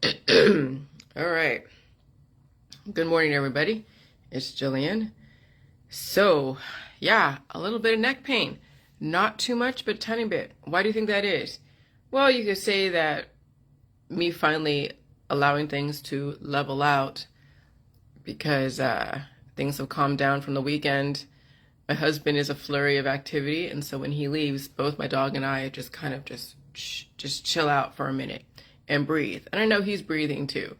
All right. Good morning, everybody. It's Jillian. So, yeah, a little bit of neck pain. Not too much, but a tiny bit. Why do you think that is? Well, you could say that me finally allowing things to level out because things have calmed down from the weekend. My husband is a flurry of activity, and so when he leaves, both my dog and I just kind of just chill out for a minute and breathe. And I know he's breathing too.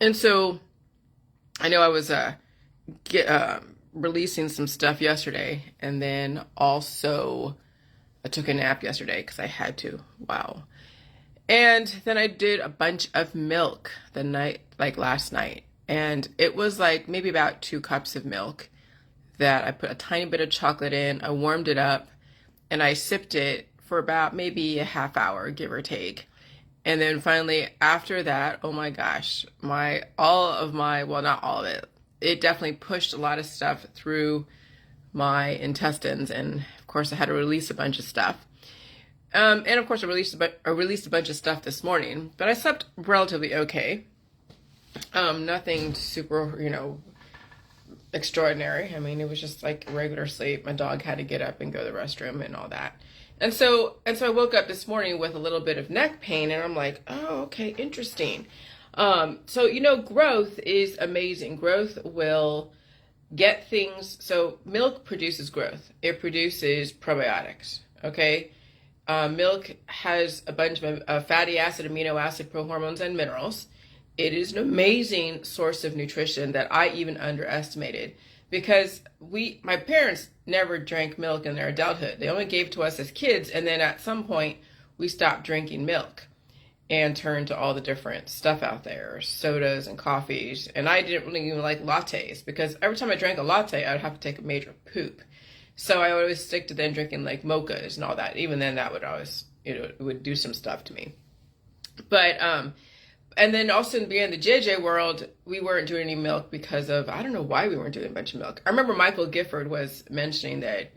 And so I know I was releasing some stuff yesterday, and then also I took a nap yesterday because I had to. Wow. And then I did a bunch of milk the night, like last night. And it was like maybe about 2 cups of milk that I put a tiny bit of chocolate in. I warmed it up and I sipped it for about maybe a half hour, give or take. And then finally after that, oh my gosh, well, not all of it. It definitely pushed a lot of stuff through my intestines. And of course I had to release a bunch of stuff. And of course I released a bunch of stuff this morning, but I slept relatively okay. Nothing super, extraordinary. I mean, it was just like regular sleep. My dog had to get up and go to the restroom and all that. And so I woke up this morning with a little bit of neck pain, and I'm like, oh, okay, interesting. Growth is amazing. Growth will get things. So milk produces growth. It produces probiotics. Okay. Milk has a bunch of fatty acid, amino acid, prohormones, and minerals. It is an amazing source of nutrition that I even underestimated because my parents never drank milk in their adulthood. They only gave it to us as kids, and then at some point we stopped drinking milk and turned to all the different stuff out there, sodas and coffees. And I didn't really even like lattes because every time I drank a latte, I'd have to take a major poop. So I would always stick to then drinking like mochas and all that. Even then that would always, it would do some stuff to me. But, and then also being in the JJ world, we weren't doing any milk because of, I don't know why we weren't doing a bunch of milk. I remember Michael Gifford was mentioning that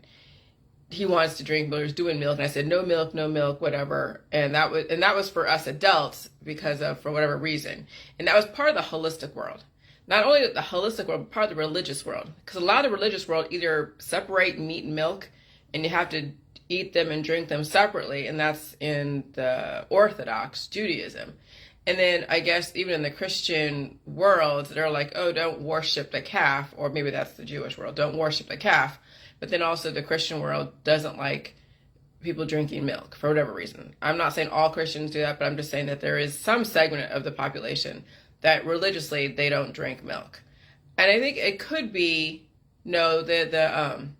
he wants to drink, but he was doing milk. And I said, no milk, whatever. And that was for us adults for whatever reason. And that was part of the holistic world. Not only the holistic world, but part of the religious world. Because a lot of the religious world either separate meat and milk, and you have to eat them and drink them separately. And that's in the Orthodox Judaism. And then I guess even in the Christian world, they're like, oh, don't worship the calf. Or maybe that's the Jewish world. Don't worship the calf. But then also the Christian world doesn't like people drinking milk for whatever reason. I'm not saying all Christians do that, but I'm just saying that there is some segment of the population that religiously they don't drink milk. And I think it could be, no, the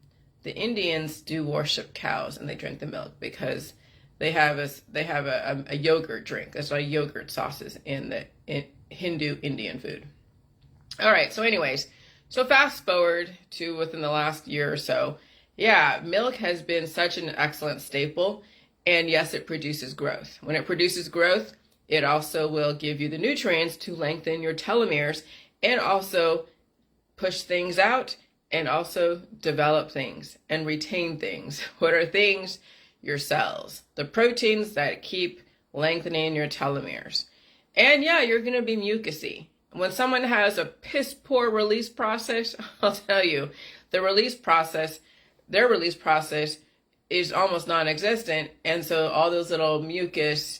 Indians do worship cows and they drink the milk because they have a yogurt drink. There's like yogurt sauces in Hindu Indian food. All right. So anyways, so fast forward to within the last year or so. Yeah, milk has been such an excellent staple. And yes, it produces growth. When it produces growth, it also will give you the nutrients to lengthen your telomeres and also push things out and also develop things and retain things. What are things? Your cells, the proteins that keep lengthening your telomeres. And yeah, you're going to be mucousy. When someone has a piss poor release process, I'll tell you, their release process is almost non-existent. And so all those little mucus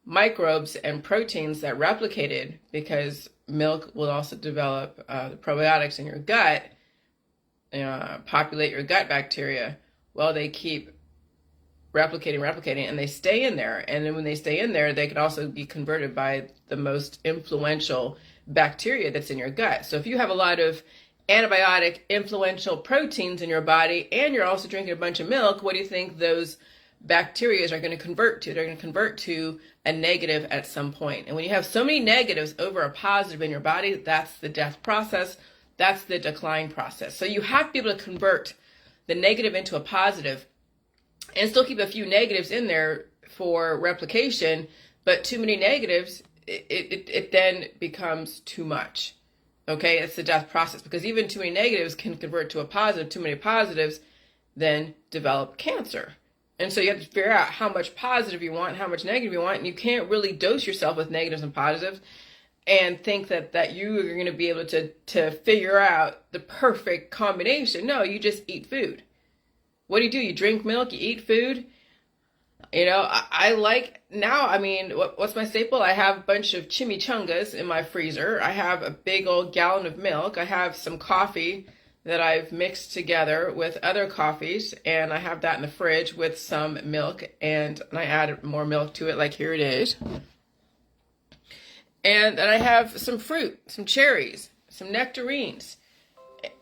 microbes and proteins that replicated, because milk will also develop the probiotics in your gut, populate your gut bacteria. Well, they keep replicating, and they stay in there. And then when they stay in there, they can also be converted by the most influential bacteria that's in your gut. So if you have a lot of antibiotic influential proteins in your body and you're also drinking a bunch of milk, what do you think those bacteria are going to convert to? They're going to convert to a negative at some point. And when you have so many negatives over a positive in your body, that's the death process. That's the decline process. So you have to be able to convert the negative into a positive and still keep a few negatives in there for replication. But too many negatives, it then becomes too much. Okay, it's the death process, because even too many negatives can convert to a positive. Too many positives then develop cancer. And so you have to figure out how much positive you want, how much negative you want, and you can't really dose yourself with negatives and positives and think that you are going to be able to figure out the perfect combination. No, you just eat food. What do? You drink milk, you eat food. You know, I like now, I mean, what's my staple? I have a bunch of chimichangas in my freezer. I have a big old gallon of milk. I have some coffee that I've mixed together with other coffees, and I have that in the fridge with some milk, and I add more milk to it, like here it is. And then I have some fruit, some cherries, some nectarines.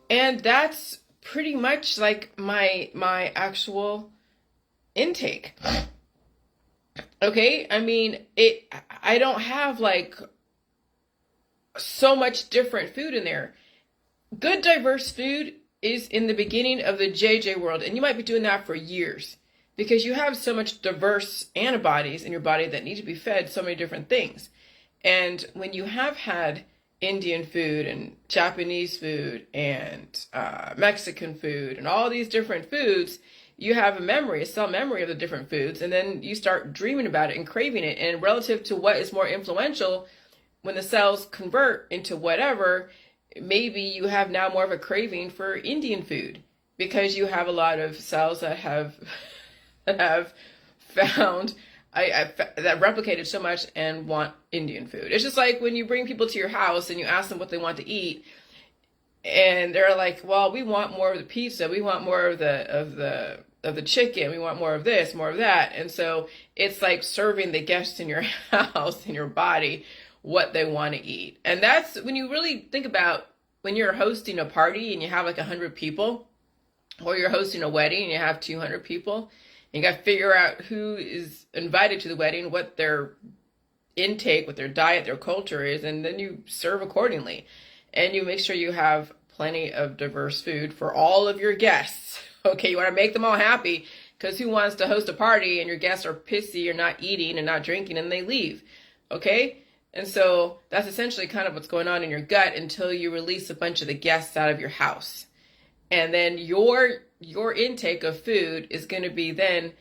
And that's pretty much like my actual intake. Okay, I mean, I don't have like so much different food in there. Good diverse food is in the beginning of the JJ world, and you might be doing that for years because you have so much diverse antibodies in your body that need to be fed so many different things. And when you have had Indian food and Japanese food and Mexican food and all these different foods, you have a memory, a cell memory of the different foods, and then you start dreaming about it and craving it. And relative to what is more influential, when the cells convert into whatever, maybe you have now more of a craving for Indian food because you have a lot of cells that have found that replicated so much and want Indian food. It's just like when you bring people to your house and you ask them what they want to eat, and they're like, "Well, we want more of the pizza. We want more of the chicken. We want more of this, more of that." And so it's like serving the guests in your house, in your body, what they want to eat. And that's when you really think about when you're hosting a party and you have like 100 people, or you're hosting a wedding and you have 200 people. You got to figure out who is invited to the wedding, what their intake, what their diet, their culture is, and then you serve accordingly. And you make sure you have plenty of diverse food for all of your guests. Okay, you want to make them all happy, because who wants to host a party and your guests are pissy or not eating and not drinking and they leave? Okay? And so that's essentially kind of what's going on in your gut until you release a bunch of the guests out of your house. And then your intake of food is going to be then,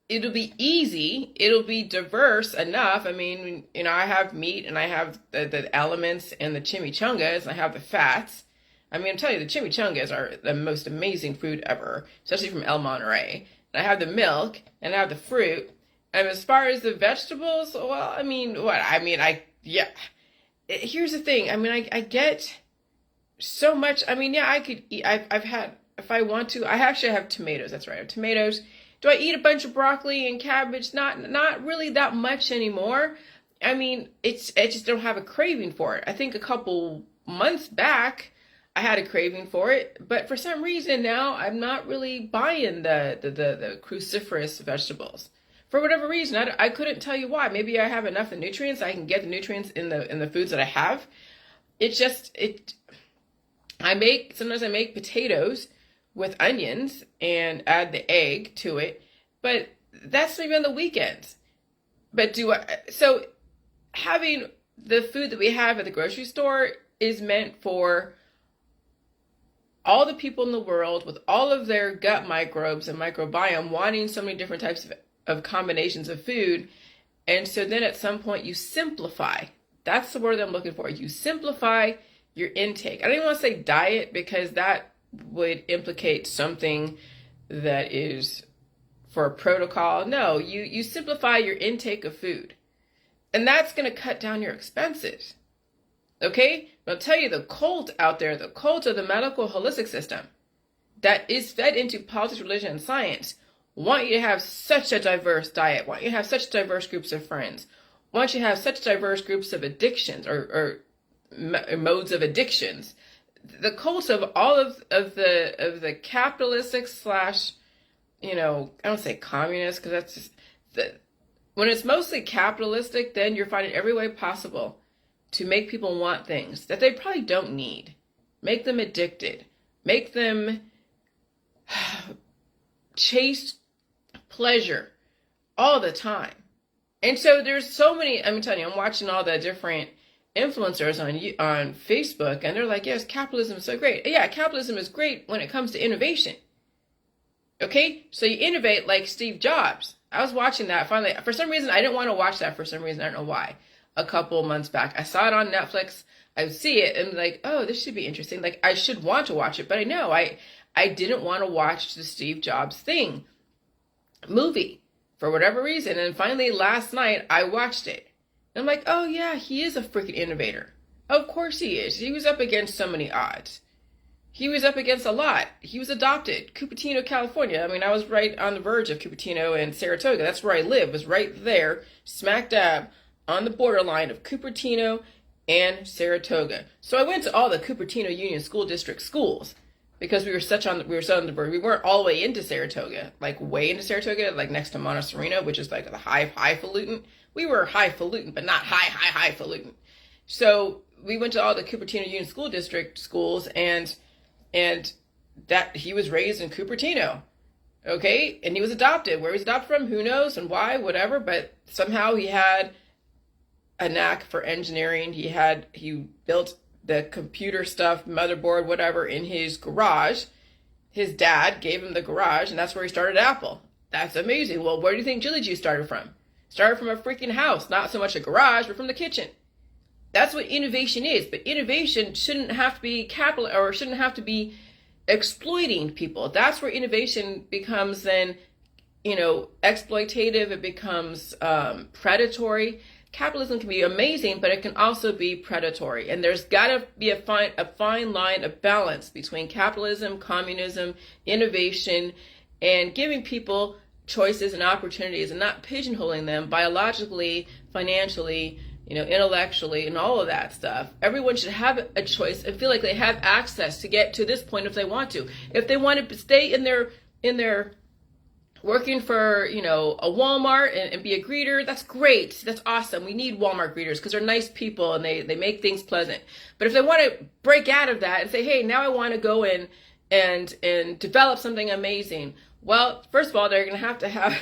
it'll be easy. It'll be diverse enough. I mean, you know, I have meat and I have the elements and the chimichangas. I have the fats. I mean, I'm telling you, the chimichangas are the most amazing food ever, especially from El Monterey. And I have the milk and I have the fruit. And as far as the vegetables, well, I mean, what? I mean, yeah. Here's the thing. I mean, I get so much. I mean, yeah, I could eat. I've had, if I want to, I actually have tomatoes. That's right. I have tomatoes. Do I eat a bunch of broccoli and cabbage? Not really that much anymore. I mean, I just don't have a craving for it. I think a couple months back, I had a craving for it, but for some reason now I'm not really buying the cruciferous vegetables. For whatever reason, I couldn't tell you why. Maybe I have enough of nutrients. I can get the nutrients in the foods that I have. Sometimes I make potatoes with onions and add the egg to it, but that's maybe on the weekends. But so having the food that we have at the grocery store is meant for all the people in the world with all of their gut microbes and microbiome wanting so many different types of combinations of food. And so then at some point you simplify. That's the word I'm looking for. You simplify your intake. I don't even want to say diet because that would implicate something that is for a protocol. No, you simplify your intake of food. And that's going to cut down your expenses. Okay? But I'll tell you, the cult out there, the cult of the medical holistic system that is fed into politics, religion, and science, want you to have such a diverse diet, want you to have such diverse groups of friends, want you to have such diverse groups of addictions or modes of addictions. The cult of all of the capitalistic slash, I don't say communist because that's just when it's mostly capitalistic, then you're finding every way possible to make people want things that they probably don't need. Make them addicted. Make them chase pleasure all the time. And so there's so many, I'm telling you, I'm watching all the different influencers on Facebook, and they're like, yes, capitalism is so great. Yeah, capitalism is great when it comes to innovation. Okay, so you innovate like Steve Jobs. I was watching that finally. For some reason, I didn't want to watch that for some reason. I don't know why. A couple months back, I saw it on Netflix. I would see it and like, oh, this should be interesting. Like I should want to watch it, but I didn't want to watch the Steve Jobs thing movie for whatever reason. And finally, last night, I watched it. And I'm like, oh yeah, he is a freaking innovator. Of course he is. He was up against so many odds. He was up against a lot. He was adopted. Cupertino, California. I mean, I was right on the verge of Cupertino and Saratoga. That's where I live. Was right there, smack dab, on the borderline of Cupertino and Saratoga. So I went to all the Cupertino Union School District schools because we were so on the verge. We weren't all the way into Saratoga, like way into Saratoga, like next to Montessorino, which is like the highfalutin. We were highfalutin, but not highfalutin. So we went to all the Cupertino Union School District schools, and that he was raised in Cupertino, okay? And he was adopted. Where he was adopted from, who knows and why, whatever, but somehow he had a knack for engineering. He built the computer stuff, motherboard, whatever, in his garage. His dad gave him the garage, and that's where he started Apple. That's amazing. Well, where do you think Jilly Juice started from? Started from a freaking house, not so much a garage, but from the kitchen. That's what innovation is. But innovation shouldn't have to be capital, or shouldn't have to be exploiting people. That's where innovation becomes then, exploitative. It becomes predatory. Capitalism can be amazing, but it can also be predatory. And there's got to be a fine line of balance between capitalism, communism, innovation, and giving people choices and opportunities and not pigeonholing them biologically, financially, intellectually, and all of that stuff. Everyone should have a choice and feel like they have access to get to this point if they want to. If they want to stay in their working for, a Walmart and be a greeter, that's great. That's awesome. We need Walmart greeters because they're nice people and they make things pleasant. But if they want to break out of that and say, hey, now I want to go in and develop something amazing. Well, first of all, they're going to have they have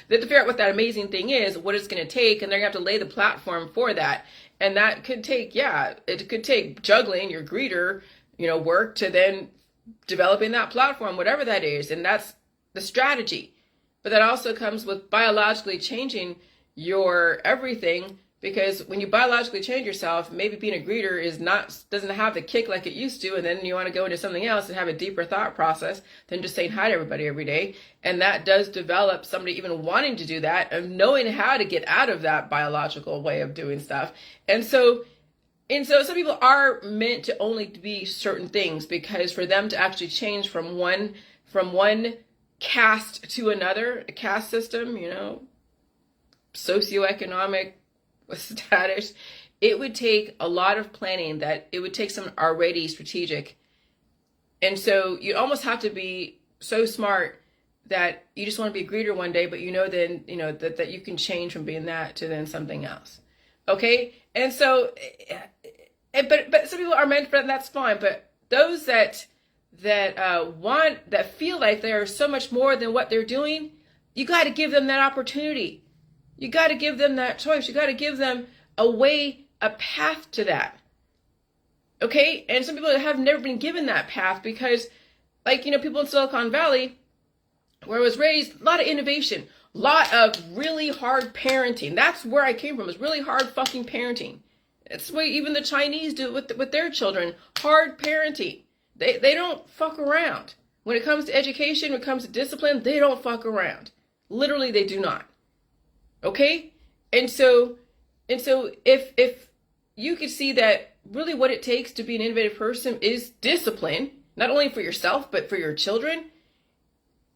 to figure out what that amazing thing is, what it's going to take, and they're going to have to lay the platform for that. And that could take, it could take juggling your greeter, work to then developing that platform, whatever that is. And that's the strategy. But that also comes with biologically changing your everything, because when you biologically change yourself, maybe being a greeter doesn't have the kick like it used to, and then you want to go into something else and have a deeper thought process than just saying hi to everybody every day. And that does develop somebody even wanting to do that and knowing how to get out of that biological way of doing stuff. And so some people are meant to only be certain things, because for them to actually change from one caste to another, a caste system, socioeconomic status, it would take a lot of planning, that it would take some already strategic. And so you almost have to be so smart that you just want to be a greeter one day, but then that you can change from being that to then something else. Okay? And so but some people are meant for that, and that's fine. But those that feel like they are so much more than what they're doing, you got to give them that opportunity. You got to give them that choice. You got to give them a path to that. Okay? And some people have never been given that path because, people in Silicon Valley, where I was raised, a lot of innovation, a lot of really hard parenting. That's where I came from, is really hard fucking parenting. That's the way even the Chinese do it with their children. Hard parenting. They don't fuck around. When it comes to education, when it comes to discipline, they don't fuck around. Literally, they do not. Okay? And so if you could see that really what it takes to be an innovative person is discipline, not only for yourself, but for your children,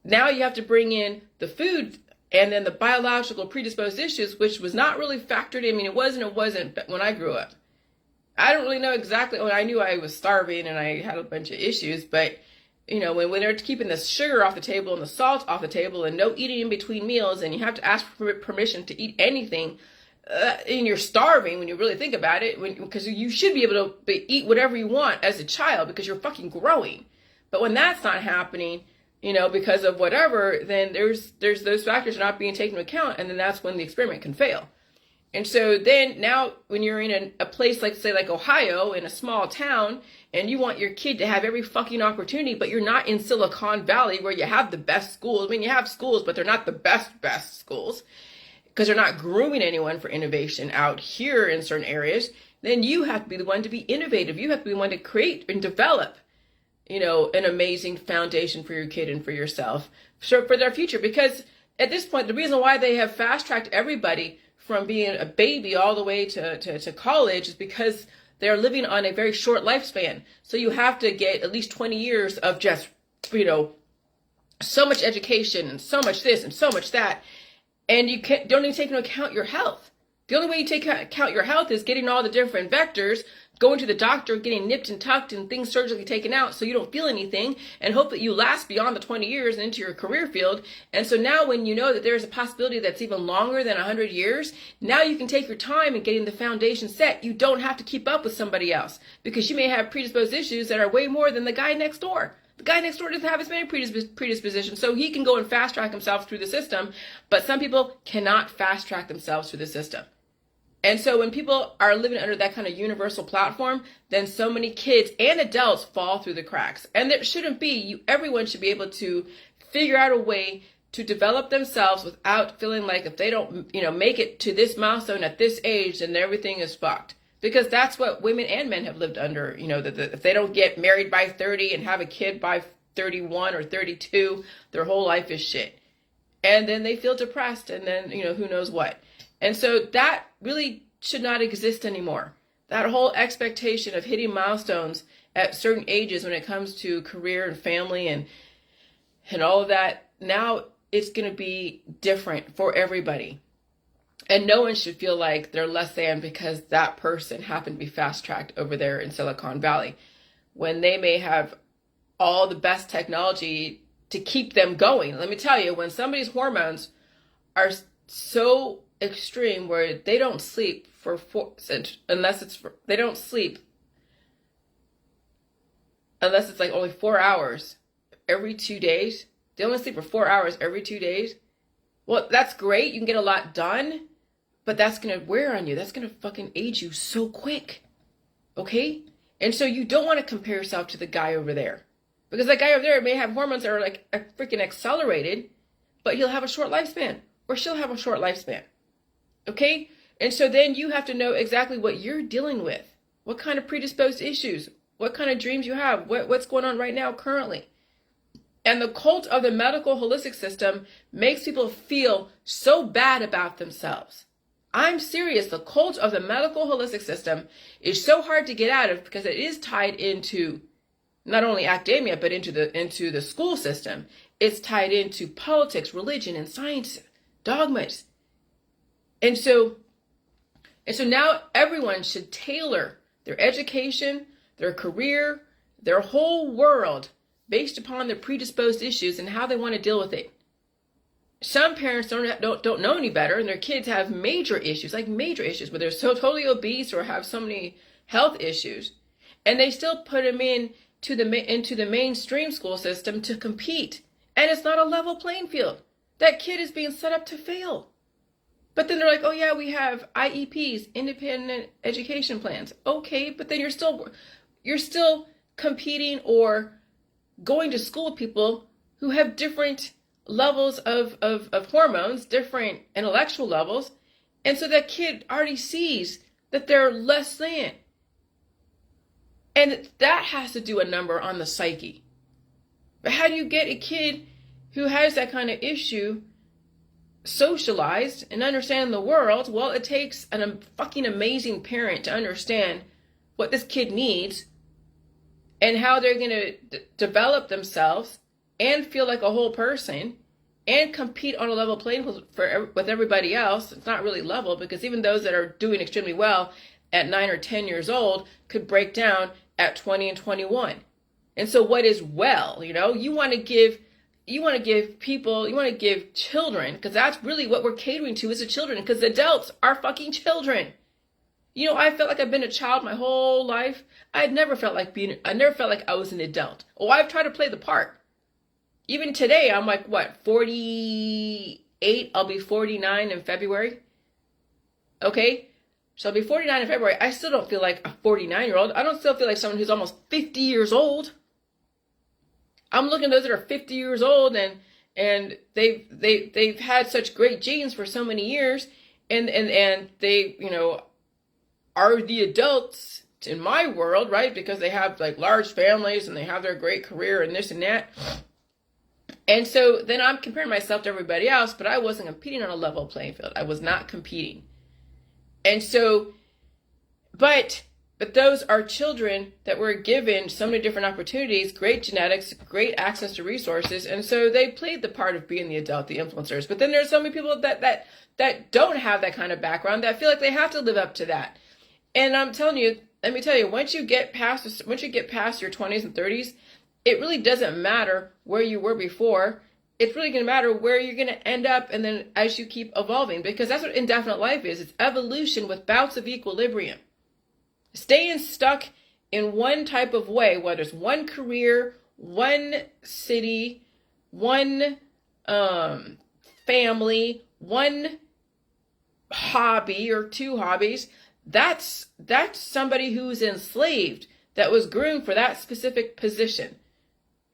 now you have to bring in the food and then the biological predisposed issues, which was not really factored in. I mean, it wasn't when I grew up. I don't really know exactly. I knew I was starving and I had a bunch of issues, but when they're keeping the sugar off the table and the salt off the table and no eating in between meals, and you have to ask for permission to eat anything, and you're starving when you really think about it, because you should be able to eat whatever you want as a child because you're fucking growing. But when that's not happening, because of whatever, then there's those factors not being taken into account, and then that's when the experiment can fail. And so then now when you're in a place like, say, like Ohio, in a small town, and you want your kid to have every fucking opportunity, but you're not in Silicon Valley where you have the best schools. I mean, you have schools, but they're not the best schools because they're not grooming anyone for innovation out here in certain areas. Then you have to be the one to be innovative. You have to be the one to create and develop, an amazing foundation for your kid and for yourself, so for their future. Because at this point, the reason why they have fast-tracked everybody from being a baby all the way to college is because they're living on a very short lifespan. So you have to get at least 20 years of just, so much education and so much this and so much that. And you don't even take into account your health. The only way you take into account your health is getting all the different vectors, going to the doctor, getting nipped and tucked and things surgically taken out so you don't feel anything, and hope that you last beyond the 20 years and into your career field. And so now when you know that there's a possibility that's even longer than 100 years, now you can take your time in getting the foundation set. You don't have to keep up with somebody else because you may have predisposed issues that are way more than the guy next door. The guy next door doesn't have as many predispositions, so he can go and fast track himself through the system, but some people cannot fast track themselves through the system. And so when people are living under that kind of universal platform, then so many kids and adults fall through the cracks. And there shouldn't be. Everyone should be able to figure out a way to develop themselves without feeling like if they don't, make it to this milestone at this age, then everything is fucked. Because that's what women and men have lived under. If they don't get married by 30 and have a kid by 31 or 32, their whole life is shit. And then they feel depressed, and then, who knows what. And so that really should not exist anymore. That whole expectation of hitting milestones at certain ages when it comes to career and family and all of that, now it's going to be different for everybody. And no one should feel like they're less than because that person happened to be fast-tracked over there in Silicon Valley, when they may have all the best technology to keep them going. Let me tell you, when somebody's hormones are so extreme where they don't sleep unless it's like only 4 hours every 2 days. They only sleep for 4 hours every 2 days. Well, that's great. You can get a lot done, but that's going to wear on you. That's going to fucking age you so quick. Okay? And so you don't want to compare yourself to the guy over there, because that guy over there may have hormones that are like freaking accelerated, but he'll have a short lifespan, or she'll have a short lifespan. Okay? And so then you have to know exactly what you're dealing with. What kind of predisposed issues? What kind of dreams you have? What's going on right now currently? And the cult of the medical holistic system makes people feel so bad about themselves. I'm serious. The cult of the medical holistic system is so hard to get out of because it is tied into not only academia, but into the school system. It's tied into politics, religion, and science, dogmas. And so now everyone should tailor their education, their career, their whole world based upon their predisposed issues and how they want to deal with it. Some parents don't know any better, and their kids have major issues, where they're so totally obese or have so many health issues, and they still put them into the mainstream school system to compete. And it's not a level playing field. That kid is being set up to fail. But then they're like, oh yeah, we have IEPs, independent education plans. Okay, but then you're still competing or going to school with people who have different levels of hormones, different intellectual levels. And so that kid already sees that they're less than. And that has to do a number on the psyche. But how do you get a kid who has that kind of issue socialized and understand the world? Well, it takes a fucking amazing parent to understand what this kid needs and how they're going to develop themselves and feel like a whole person and compete on a level playing field with everybody else. It's not really level, because even those that are doing extremely well at 9 or 10 years old could break down at 20 and 21. And so what is well, you want to give children, because that's really what we're catering to, is the children, because adults are fucking children. I felt like I've been a child my whole life. I never felt like I was an adult. Oh, I've tried to play the part. Even today, I'm like, 48? I'll be 49 in February. Okay? So I'll be 49 in February. I still don't feel like a 49-year-old. I don't still feel like someone who's almost 50 years old. I'm looking at those that are 50 years old and they've had such great genes for so many years and they, are the adults in my world, right? Because they have like large families and they have their great career and this and that. And so then I'm comparing myself to everybody else, but I wasn't competing on a level playing field. I was not competing. And so, but those are children that were given so many different opportunities, great genetics, great access to resources. And so they played the part of being the adult, the influencers. But then there's so many people that don't have that kind of background that feel like they have to live up to that. And I'm telling you, let me tell you, once you get past your 20s and 30s, it really doesn't matter where you were before. It's really going to matter where you're going to end up and then as you keep evolving, because that's what indefinite life is. It's evolution with bouts of equilibrium. Staying stuck in one type of way, whether it's one career, one city, one family, one hobby or two hobbies, that's somebody who's enslaved, that was groomed for that specific position.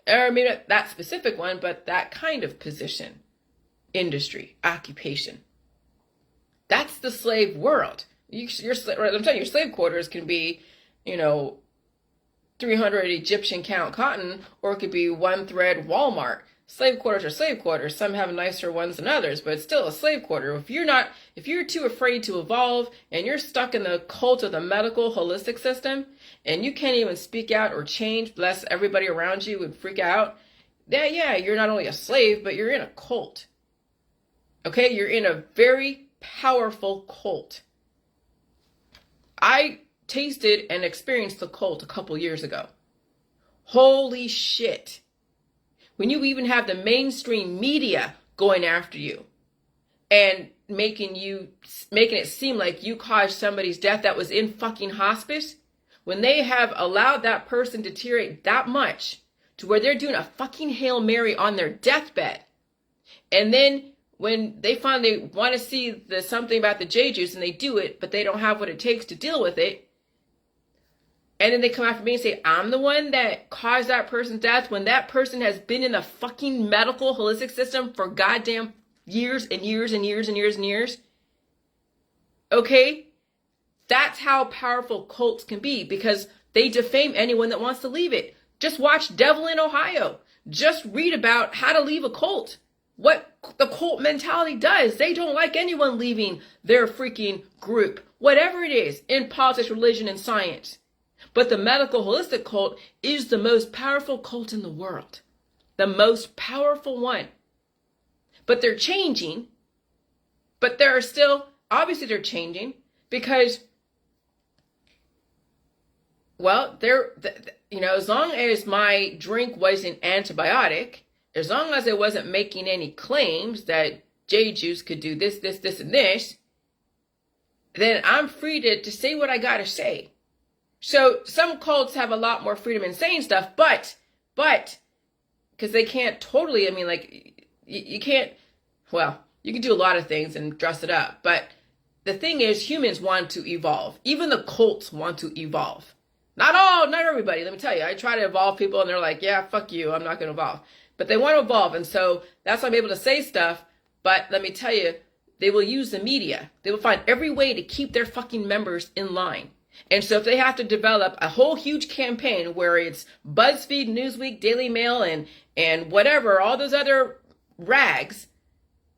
Or maybe not that specific one, but that kind of position, industry, occupation. That's the slave world. I'm telling you, your slave quarters can be, 300 Egyptian count cotton, or it could be one thread Walmart. Slave quarters are slave quarters. Some have nicer ones than others, but it's still a slave quarter. If you're too afraid to evolve and you're stuck in the cult of the medical holistic system and you can't even speak out or change, lest everybody around you would freak out, yeah, you're not only a slave, but you're in a cult. Okay, you're in a very powerful cult. I tasted and experienced the cult a couple years ago. Holy shit. When you even have the mainstream media going after you and making it seem like you caused somebody's death that was in fucking hospice, when they have allowed that person to deteriorate that much to where they're doing a fucking Hail Mary on their deathbed, and then when they finally want to see something about the J juice and they do it, but they don't have what it takes to deal with it, and then they come after me and say, I'm the one that caused that person's death when that person has been in the fucking medical holistic system for goddamn years and years and years and years and years. Okay? That's how powerful cults can be, because they defame anyone that wants to leave it. Just watch Devil in Ohio. Just read about how to leave a cult. What the cult mentality does. They don't like anyone leaving their freaking group. Whatever it is, in politics, religion, and science. But the medical holistic cult is the most powerful cult in the world. The most powerful one. But they're changing. But there are still, obviously they're changing because, well, as long as my drink wasn't antibiotic, as long as I wasn't making any claims that J juice could do this, this, this, and this, then I'm free to say what I gotta say. So some cults have a lot more freedom in saying stuff, but, because they can't totally, you can't, well, you can do a lot of things and dress it up, but the thing is, humans want to evolve. Even the cults want to evolve. Not everybody, let me tell you. I try to evolve people and they're like, yeah, fuck you, I'm not going to evolve. But they want to evolve, and so that's why I'm able to say stuff, but let me tell you, they will use the media. They will find every way to keep their fucking members in line. And so if they have to develop a whole huge campaign where it's BuzzFeed, Newsweek, Daily Mail, and whatever, all those other rags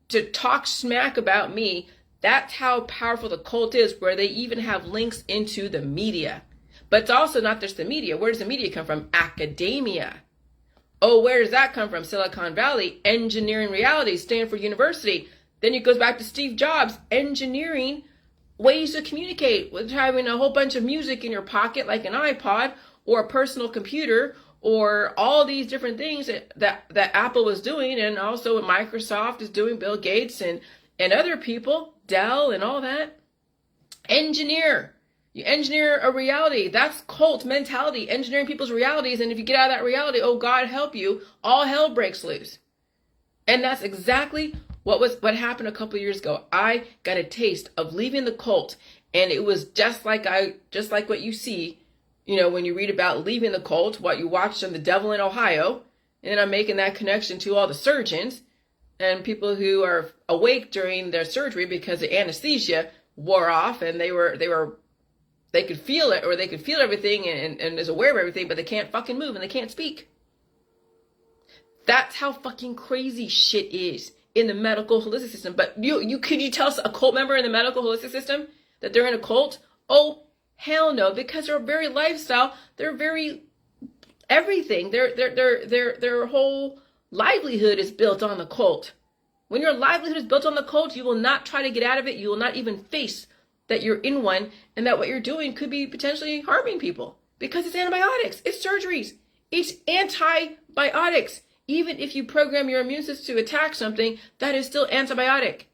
to talk smack about me, that's how powerful the cult is, where they even have links into the media. But it's also not just the media. Where does the media come from? Academia. Oh, where does that come from? Silicon Valley, engineering reality, Stanford University. Then it goes back to Steve Jobs, engineering ways to communicate with having a whole bunch of music in your pocket like an iPod or a personal computer or all these different things that Apple was doing, and also what Microsoft is doing, Bill Gates and other people, Dell and all that. Engineer. You engineer a reality. That's cult mentality, engineering people's realities, and if you get out of that reality, oh God help you, all hell breaks loose. And that's exactly What happened a couple of years ago? I got a taste of leaving the cult, and it was just like what you see, when you read about leaving the cult, what you watched on The Devil in Ohio, and then I'm making that connection to all the surgeons and people who are awake during their surgery because the anesthesia wore off, and they could feel it, or they could feel everything and is aware of everything, but they can't fucking move and they can't speak. That's how fucking crazy shit is in the medical holistic system. But could you tell a cult member in the medical holistic system that they're in a cult? Oh, hell no, because they're very lifestyle. They're very everything. Their whole livelihood is built on the cult. When your livelihood is built on the cult, you will not try to get out of it. You will not even face that you're in one, and that what you're doing could be potentially harming people, because it's antibiotics, it's surgeries, it's antibiotics. Even if you program your immune system to attack something, that is still antibiotic.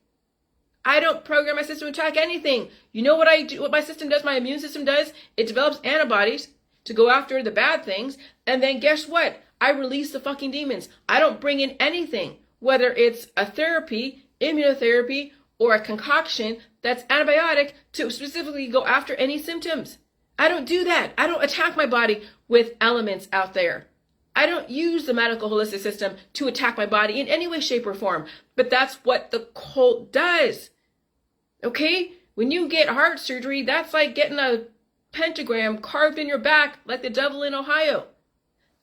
I don't program my system to attack anything. You know what I do? What my system does, my immune system does? It develops antibodies to go after the bad things, and then guess what? I release the fucking demons. I don't bring in anything, whether it's a therapy, immunotherapy, or a concoction that's antibiotic to specifically go after any symptoms. I don't do that. I don't attack my body with elements out there. I don't use the medical holistic system to attack my body in any way, shape, or form. But that's what the cult does. Okay? When you get heart surgery, that's like getting a pentagram carved in your back like the devil in Ohio.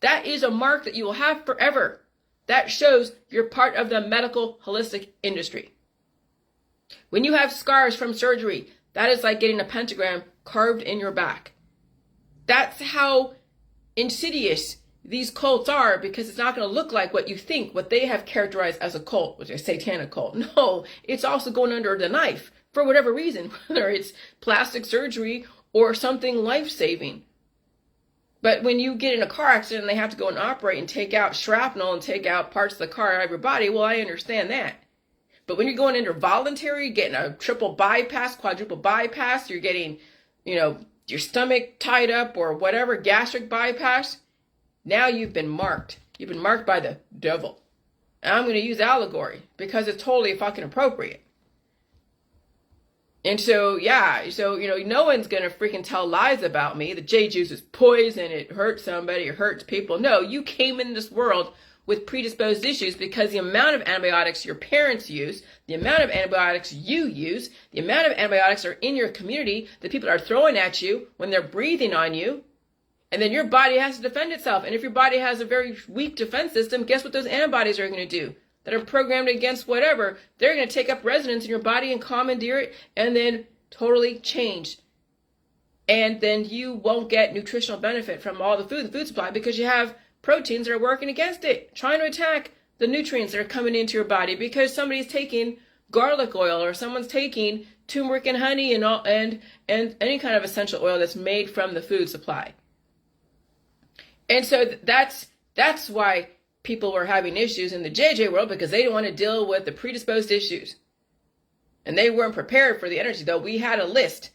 That is a mark that you will have forever. That shows you're part of the medical holistic industry. When you have scars from surgery, that is like getting a pentagram carved in your back. That's how insidious these cults are, because it's not going to look like what you think, what they have characterized as a cult, which is a satanic cult. No, it's also going under the knife for whatever reason, whether it's plastic surgery or something life-saving. But when you get in a car accident and they have to go and operate and take out shrapnel and take out parts of the car out of your body, well, I understand that. But when you're going into voluntary, getting a triple bypass, quadruple bypass, you're getting, your stomach tied up or whatever, gastric bypass, now you've been marked. You've been marked by the devil. And I'm going to use allegory because it's totally fucking appropriate. And so, no one's going to freaking tell lies about me. The J juice is poison, it hurts somebody, it hurts people. No, you came in this world with predisposed issues because the amount of antibiotics your parents use, the amount of antibiotics you use, the amount of antibiotics are in your community that people are throwing at you when they're breathing on you. And then your body has to defend itself. And if your body has a very weak defense system, guess what those antibodies are going to do? That are programmed against whatever. They're going to take up residence in your body and commandeer it and then totally change. And then you won't get nutritional benefit from all the food supply because you have proteins that are working against it, trying to attack the nutrients that are coming into your body because somebody's taking garlic oil or someone's taking turmeric and honey and any kind of essential oil that's made from the food supply. And so that's why people were having issues in the JJ world, because they didn't want to deal with the predisposed issues. And they weren't prepared for the energy, though. We had a list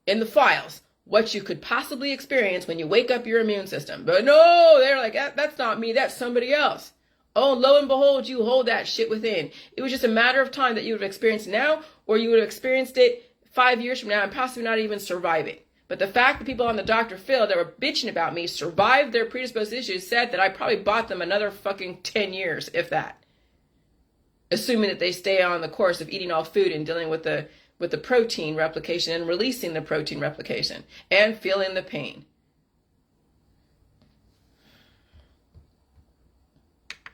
in the files, what you could possibly experience when you wake up your immune system. But no, they're like, that's not me, that's somebody else. Oh, lo and behold, you hold that shit within. It was just a matter of time that you would have experienced now, or you would have experienced it 5 years from now and possibly not even survive it. But the fact that people on the Dr. Phil that were bitching about me survived their predisposed issues said that I probably bought them another fucking 10 years, if that. Assuming that they stay on the course of eating all food and dealing with the protein replication and releasing the protein replication and feeling the pain.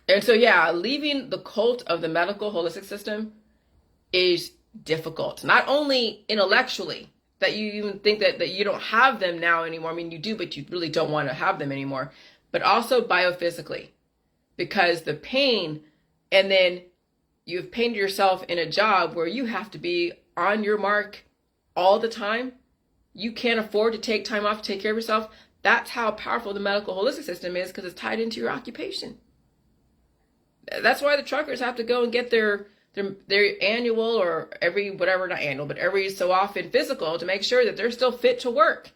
And so, leaving the cult of the medical holistic system is difficult. Not only intellectually, that you even think that you don't have them now anymore. I mean, you do, but you really don't want to have them anymore. But also biophysically, because the pain, and then you've painted yourself in a job where you have to be on your mark all the time. You can't afford to take time off to take care of yourself. That's how powerful the medical holistic system is, because it's tied into your occupation. That's why the truckers have to go and get their annual, or every so often physical, to make sure that they're still fit to work.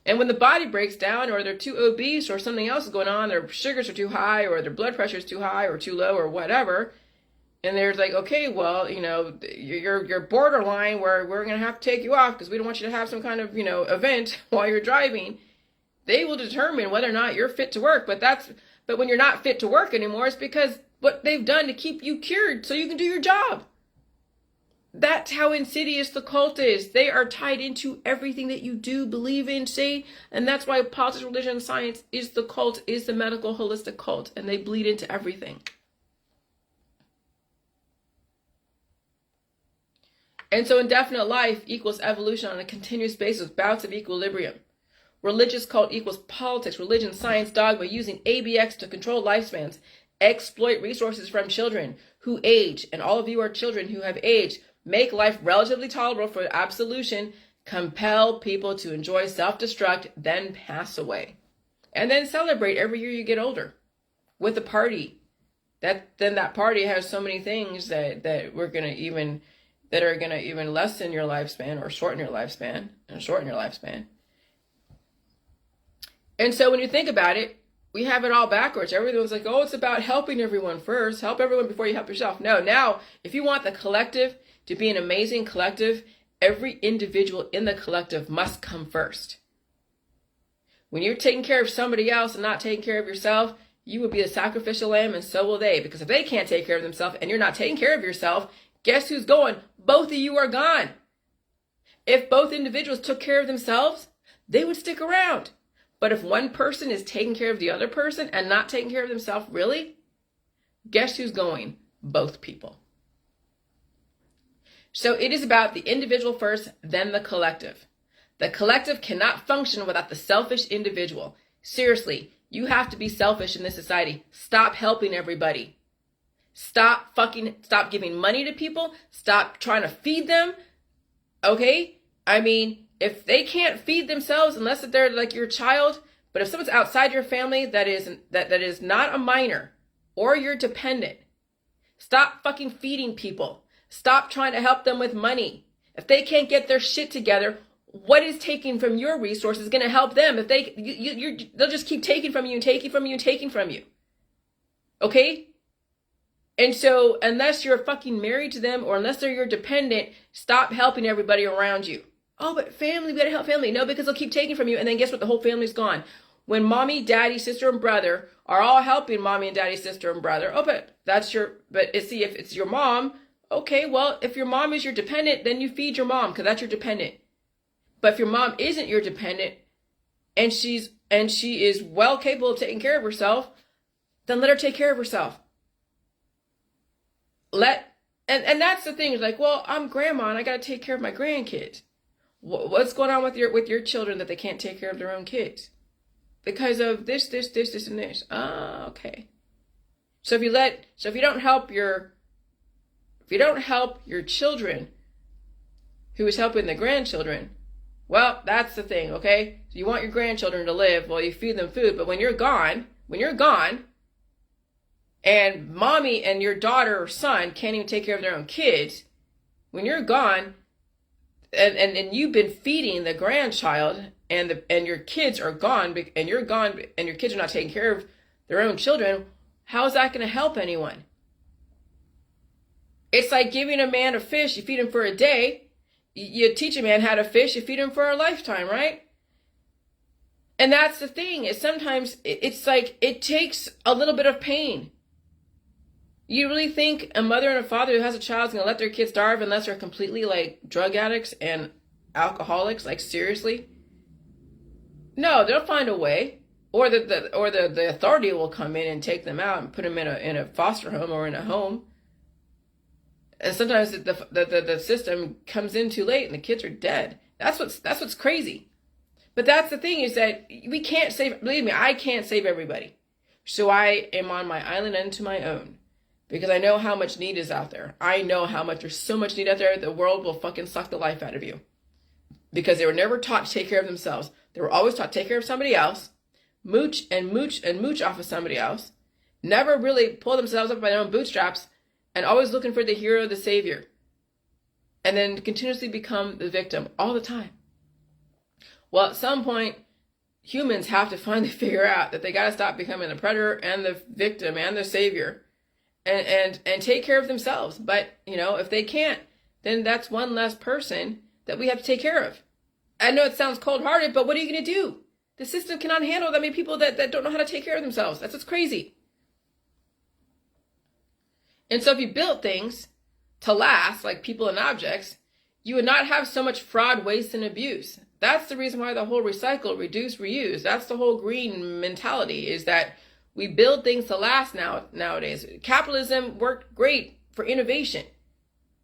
And when the body breaks down, or they're too obese, or something else is going on, their sugars are too high, or their blood pressure is too high or too low or whatever, And they're like, okay, well, you're borderline where we're going to have to take you off because we don't want you to have some kind of, event while you're driving. They will determine whether or not you're fit to work. But when you're not fit to work anymore, it's because what they've done to keep you cured so you can do your job. That's how insidious the cult is. They are tied into everything that you do, believe in, say, and that's why politics, religion, and science is the cult, is the medical holistic cult, and they bleed into everything. And so indefinite life equals evolution on a continuous basis, bouts of equilibrium. Religious cult equals politics, religion, science, dogma, using ABX to control lifespans, exploit resources from children who age, and all of you are children who have aged, make life relatively tolerable for absolution, compel people to enjoy self-destruct, then pass away. And then celebrate every year you get older with a party. Then that party has so many things that are going to even lessen your lifespan or shorten your lifespan. And so when you think about it, we have it all backwards. Everyone's like, oh, it's about helping everyone first. Help everyone before you help yourself. No, now, if you want the collective to be an amazing collective, every individual in the collective must come first. When you're taking care of somebody else and not taking care of yourself, you will be a sacrificial lamb, and so will they. Because if they can't take care of themselves and you're not taking care of yourself, guess who's going? Both of you are gone. If both individuals took care of themselves, they would stick around. But if one person is taking care of the other person and not taking care of themselves, really, guess who's going? Both people. So it is about the individual first, then the collective. The collective cannot function without the selfish individual. Seriously, you have to be selfish in this society. Stop helping everybody. Stop giving money to people. Stop trying to feed them. Okay? I mean, if they can't feed themselves, unless they're like your child, but if someone's outside your family that is not a minor or your dependent, stop fucking feeding people. Stop trying to help them with money. If they can't get their shit together, what is taking from your resources going to help them? If they'll just keep taking from you and taking from you and taking from you. Okay? And so unless you're fucking married to them or unless they're your dependent, stop helping everybody around you. Oh, but family, we gotta help family. No, because they'll keep taking from you, and then guess what? The whole family's gone. When mommy, daddy, sister, and brother are all helping mommy and daddy, sister, and brother, if it's your mom, okay, well, if your mom is your dependent, then you feed your mom, because that's your dependent. But if your mom isn't your dependent, and she is well capable of taking care of herself, then let her take care of herself. And that's the thing, it's like, well, I'm grandma, and I gotta take care of my grandkids. What's going on with your children that they can't take care of their own kids? Because of this, and this. Ah, okay. So if you don't help your children, who is helping the grandchildren, well, that's the thing, okay? So you want your grandchildren to live, well, you feed them food, but when you're gone, and mommy and your daughter or son can't even take care of their own kids, when you're gone, and you've been feeding the grandchild and your kids are gone and you're gone and your kids are not taking care of their own children, how is that going to help anyone? It's like giving a man a fish, you feed him for a day. You teach a man how to fish, you feed him for a lifetime, right? And that's the thing, is sometimes it's like it takes a little bit of pain. You really think a mother and a father who has a child is going to let their kids starve unless they're completely like drug addicts and alcoholics? Like, seriously? No, they'll find a way. Or the authority will come in and take them out and put them in a foster home or in a home. And sometimes the system comes in too late and the kids are dead. That's what's crazy. But that's the thing, is that we can't save, believe me, I can't save everybody. So I am on my island unto my own. Because I know how much need is out there. I know how much, there's so much need out there, the world will fucking suck the life out of you. Because they were never taught to take care of themselves. They were always taught to take care of somebody else, mooch off of somebody else, never really pull themselves up by their own bootstraps, and always looking for the hero, the savior. And then continuously become the victim all the time. Well, at some point, humans have to finally figure out that they got to stop becoming the predator and the victim and the savior, and take care of themselves. But, if they can't, then that's one less person that we have to take care of. I know it sounds cold-hearted, but what are you going to do? The system cannot handle that many people that don't know how to take care of themselves. That's what's crazy. And so if you built things to last, like people and objects, you would not have so much fraud, waste, and abuse. That's the reason why the whole recycle, reduce, reuse, that's the whole green mentality, is that we build things to last nowadays. Capitalism worked great for innovation.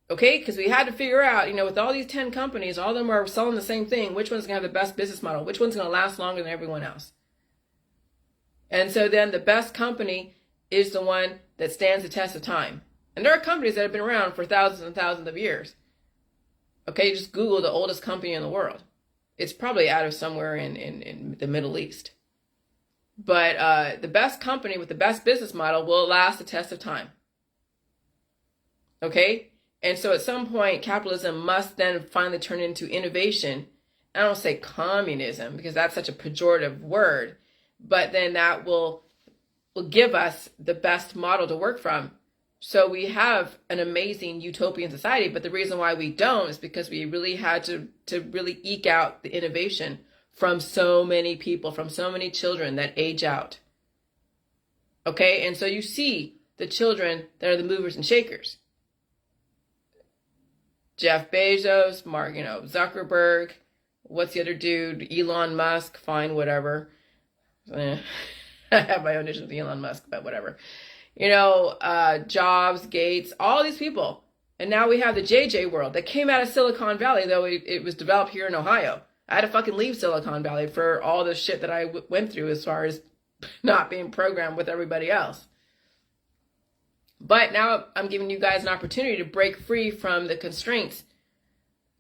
Okay, because we had to figure out, with all these 10 companies, all of them are selling the same thing, which one's going to have the best business model, which one's going to last longer than everyone else. And so then the best company is the one that stands the test of time. And there are companies that have been around for thousands and thousands of years. Okay, just Google the oldest company in the world. It's probably out of somewhere in the Middle East. But the best company with the best business model will last the test of time. Okay? And so at some point, capitalism must then finally turn into innovation. I don't say communism because that's such a pejorative word, but then that will give us the best model to work from. So we have an amazing utopian society, but the reason why we don't is because we really had to really eke out the innovation from so many people, from so many children that age out. Okay, and so you see the children that are the movers and shakers. Jeff Bezos, Mark, Zuckerberg, what's the other dude? Elon Musk, fine, whatever. I have my own issues with Elon Musk, but whatever. Jobs, Gates, all these people. And now we have the JJ world that came out of Silicon Valley, though it was developed here in Ohio. I had to fucking leave Silicon Valley for all the shit that I went through as far as not being programmed with everybody else. But now I'm giving you guys an opportunity to break free from the constraints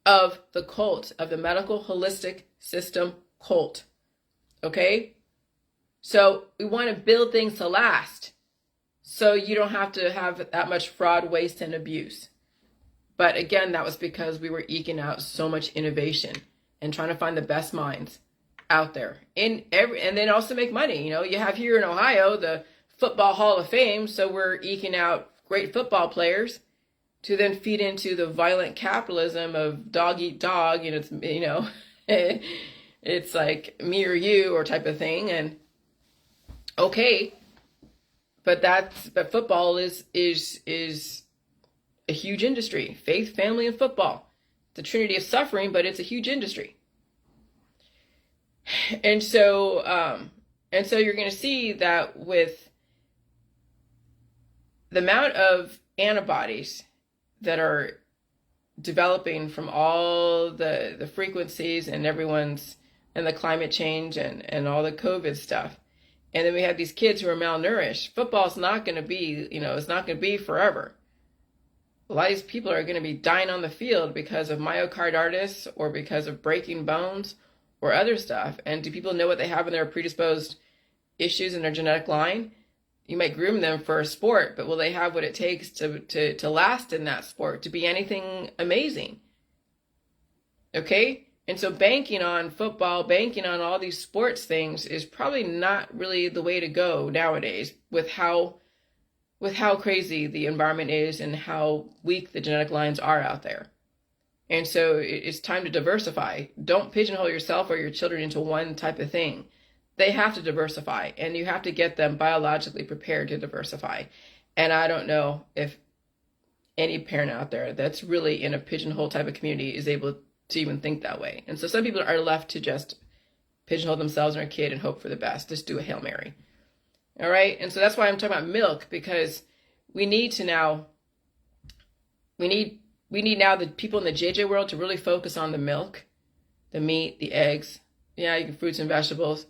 of the cult, of the medical holistic system cult. Okay? So we want to build things to last. So you don't have to have that much fraud, waste, and abuse. But again, that was because we were eking out so much innovation and trying to find the best minds out there. And then also make money. You have here in Ohio the Football Hall of Fame, so we're eking out great football players to then feed into the violent capitalism of dog eat dog, and it's it's like me or you or type of thing. And okay, but football is a huge industry. Faith, family, and football. The trinity of suffering, but it's a huge industry. And so you're going to see that with the amount of antibodies that are developing from all the frequencies and the climate change and all the COVID stuff. And then we have these kids who are malnourished. Football's not going to be, it's not going to be forever. A lot of these people are going to be dying on the field because of myocarditis or because of breaking bones or other stuff. And do people know what they have in their predisposed issues in their genetic line? You might groom them for a sport, but will they have what it takes to last in that sport, to be anything amazing? Okay? And so banking on football, banking on all these sports things is probably not really the way to go nowadays with how crazy the environment is and how weak the genetic lines are out there. And so it's time to diversify. Don't pigeonhole yourself or your children into one type of thing. They have to diversify, and you have to get them biologically prepared to diversify. And I don't know if any parent out there that's really in a pigeonhole type of community is able to even think that way. And so some people are left to just pigeonhole themselves and their kid and hope for the best. Just do a Hail Mary. All right? And so that's why I'm talking about milk, because we need now the people in the JJ world to really focus on the milk, the meat, the eggs, you can fruits and vegetables,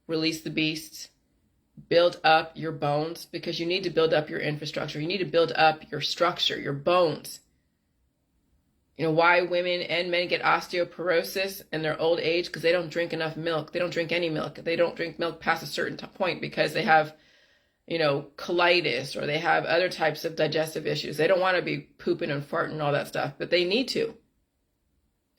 release the beasts, build up your bones, because you need to build up your infrastructure. You need to build up your structure, your bones. Why women and men get osteoporosis in their old age? Because they don't drink enough milk. They don't drink any milk. They don't drink milk past a certain point because they have, colitis, or they have other types of digestive issues. They don't want to be pooping and farting and all that stuff, but they need to.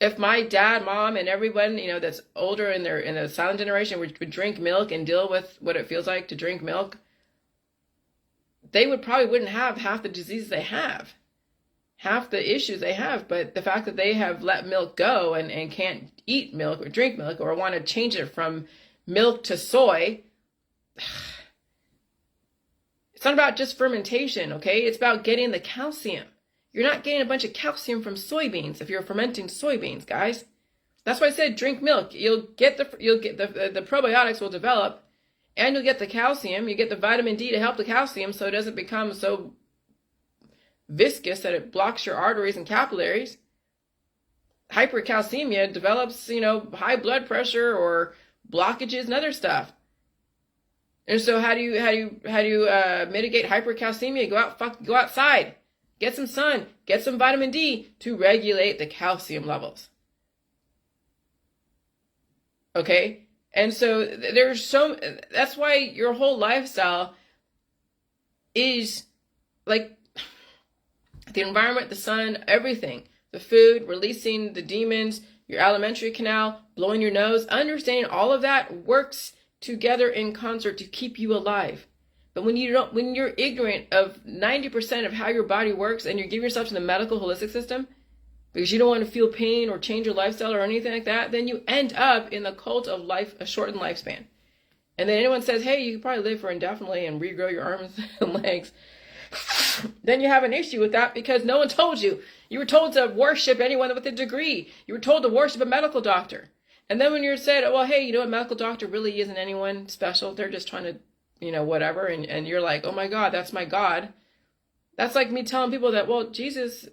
If my dad, mom, and everyone, that's older in the silent generation would drink milk and deal with what it feels like to drink milk, they wouldn't have half the diseases they have, half the issues they have. But the fact that they have let milk go and can't eat milk or drink milk or want to change it from milk to soy, it's not about just fermentation, okay? It's about getting the calcium. You're not getting a bunch of calcium from soybeans if you're fermenting soybeans, guys. That's why I said drink milk. You'll get the probiotics will develop, and you'll get the calcium. You get the vitamin D to help the calcium so it doesn't become so viscous that it blocks your arteries and capillaries. Hypercalcemia develops, high blood pressure or blockages and other stuff. And so how do you mitigate hypercalcemia? Go outside, get some sun, get some vitamin D to regulate the calcium levels. Okay? And so that's why your whole lifestyle is like the environment, the sun, everything, the food, releasing the demons, your alimentary canal, blowing your nose, understanding all of that works together in concert to keep you alive. But when you're ignorant of 90% of how your body works and you're giving yourself to the medical holistic system because you don't want to feel pain or change your lifestyle or anything like that, then you end up in the cult of a shortened lifespan. And then anyone says, hey, you can probably live for indefinitely and regrow your arms and legs. Then you have an issue with that because no one told you. You were told to worship anyone with a degree. You were told to worship a medical doctor. And then when you're said, well, hey, a medical doctor really isn't anyone special. They're just trying to, whatever. And you're like, oh my God, that's my God. That's like me telling people that, well, Jesus,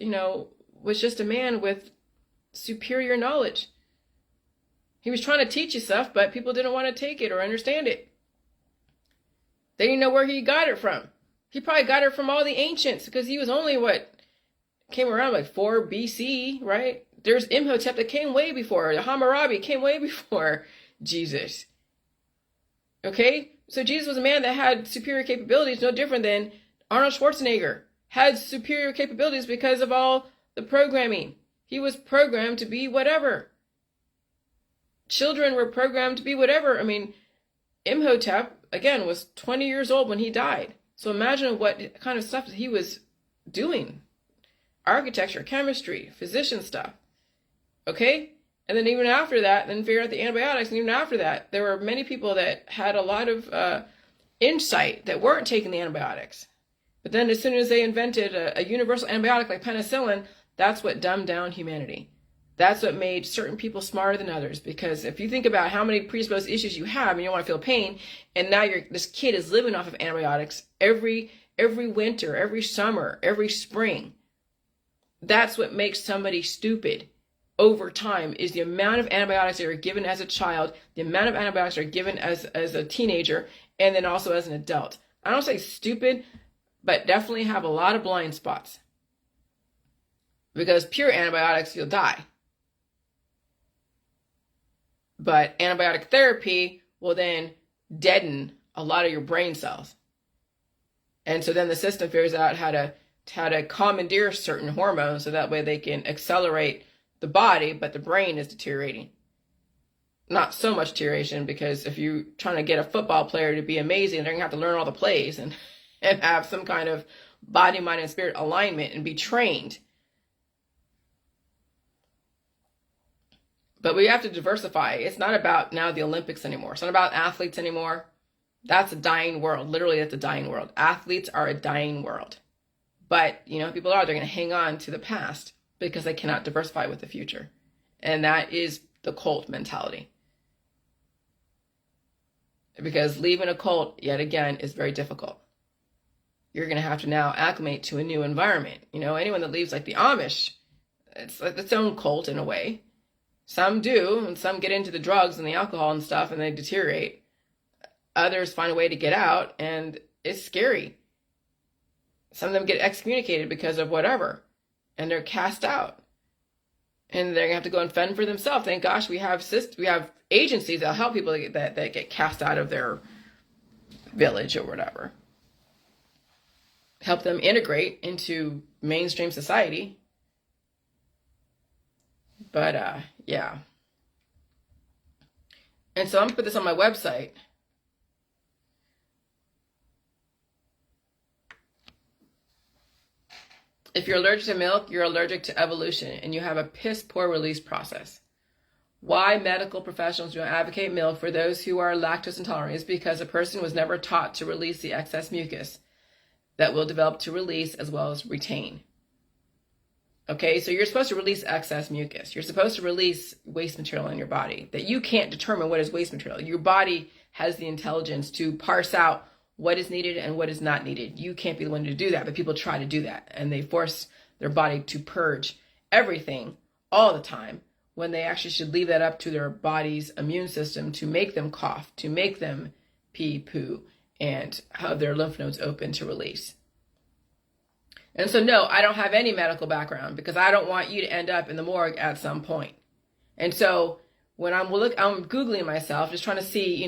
was just a man with superior knowledge. He was trying to teach you stuff, but people didn't want to take it or understand it. They didn't know where he got it from. He probably got it from all the ancients because he was only came around like 4 BC, right? There's Imhotep that came way before. The Hammurabi came way before Jesus. Okay? So Jesus was a man that had superior capabilities, no different than Arnold Schwarzenegger had superior capabilities because of all the programming. He was programmed to be whatever. Children were programmed to be whatever. I mean, Imhotep, again, was 20 years old when he died. So imagine what kind of stuff that he was doing. Architecture, chemistry, physician stuff. Okay? And then even after that, then figure out the antibiotics. And even after that, there were many people that had a lot of insight that weren't taking the antibiotics. But then as soon as they invented a universal antibiotic like penicillin, that's what dumbed down humanity. That's what made certain people smarter than others. Because if you think about how many predisposed issues you have and you don't want to feel pain, and now this kid is living off of antibiotics every winter, every summer, every spring. That's what makes somebody stupid over time, is the amount of antibiotics that are given as a child, the amount of antibiotics that are given as a teenager, and then also as an adult. I don't say stupid, but definitely have a lot of blind spots. Because pure antibiotics, you'll die. But antibiotic therapy will then deaden a lot of your brain cells. And so then the system figures out how to commandeer certain hormones so that way they can accelerate the body, but the brain is deteriorating. Not so much deterioration, because if you're trying to get a football player to be amazing, they're going to have to learn all the plays and have some kind of body, mind, and spirit alignment and be trained. But we have to diversify. It's not about now the Olympics anymore. It's not about athletes anymore. That's a dying world. Literally, that's a dying world. Athletes are a dying world. But, people they're going to hang on to the past because they cannot diversify with the future. And that is the cult mentality. Because leaving a cult, yet again, is very difficult. You're going to have to now acclimate to a new environment. Anyone that leaves like the Amish, it's like its own cult in a way. Some do, and some get into the drugs and the alcohol and stuff, and they deteriorate. Others find a way to get out, and it's scary. Some of them get excommunicated because of whatever, and they're cast out. And they're going to have to go and fend for themselves. Thank gosh we have agencies that help people that get cast out of their village or whatever. Help them integrate into mainstream society. But, yeah. And so I'm going to put this on my website. If you're allergic to milk, you're allergic to evolution, and you have a piss poor release process. Why medical professionals don't advocate milk for those who are lactose intolerant is because a person was never taught to release the excess mucus that will develop to release as well as retain. Okay, so you're supposed to release excess mucus. You're supposed to release waste material in your body that you can't determine what is waste material. Your body has the intelligence to parse out what is needed and what is not needed. You can't be the one to do that, but people try to do that, and they force their body to purge everything all the time when they actually should leave that up to their body's immune system to make them cough, to make them pee, poo, and have their lymph nodes open to release. And so, no, I don't have any medical background because I don't want you to end up in the morgue at some point. And so when I'm Googling myself, just trying to see,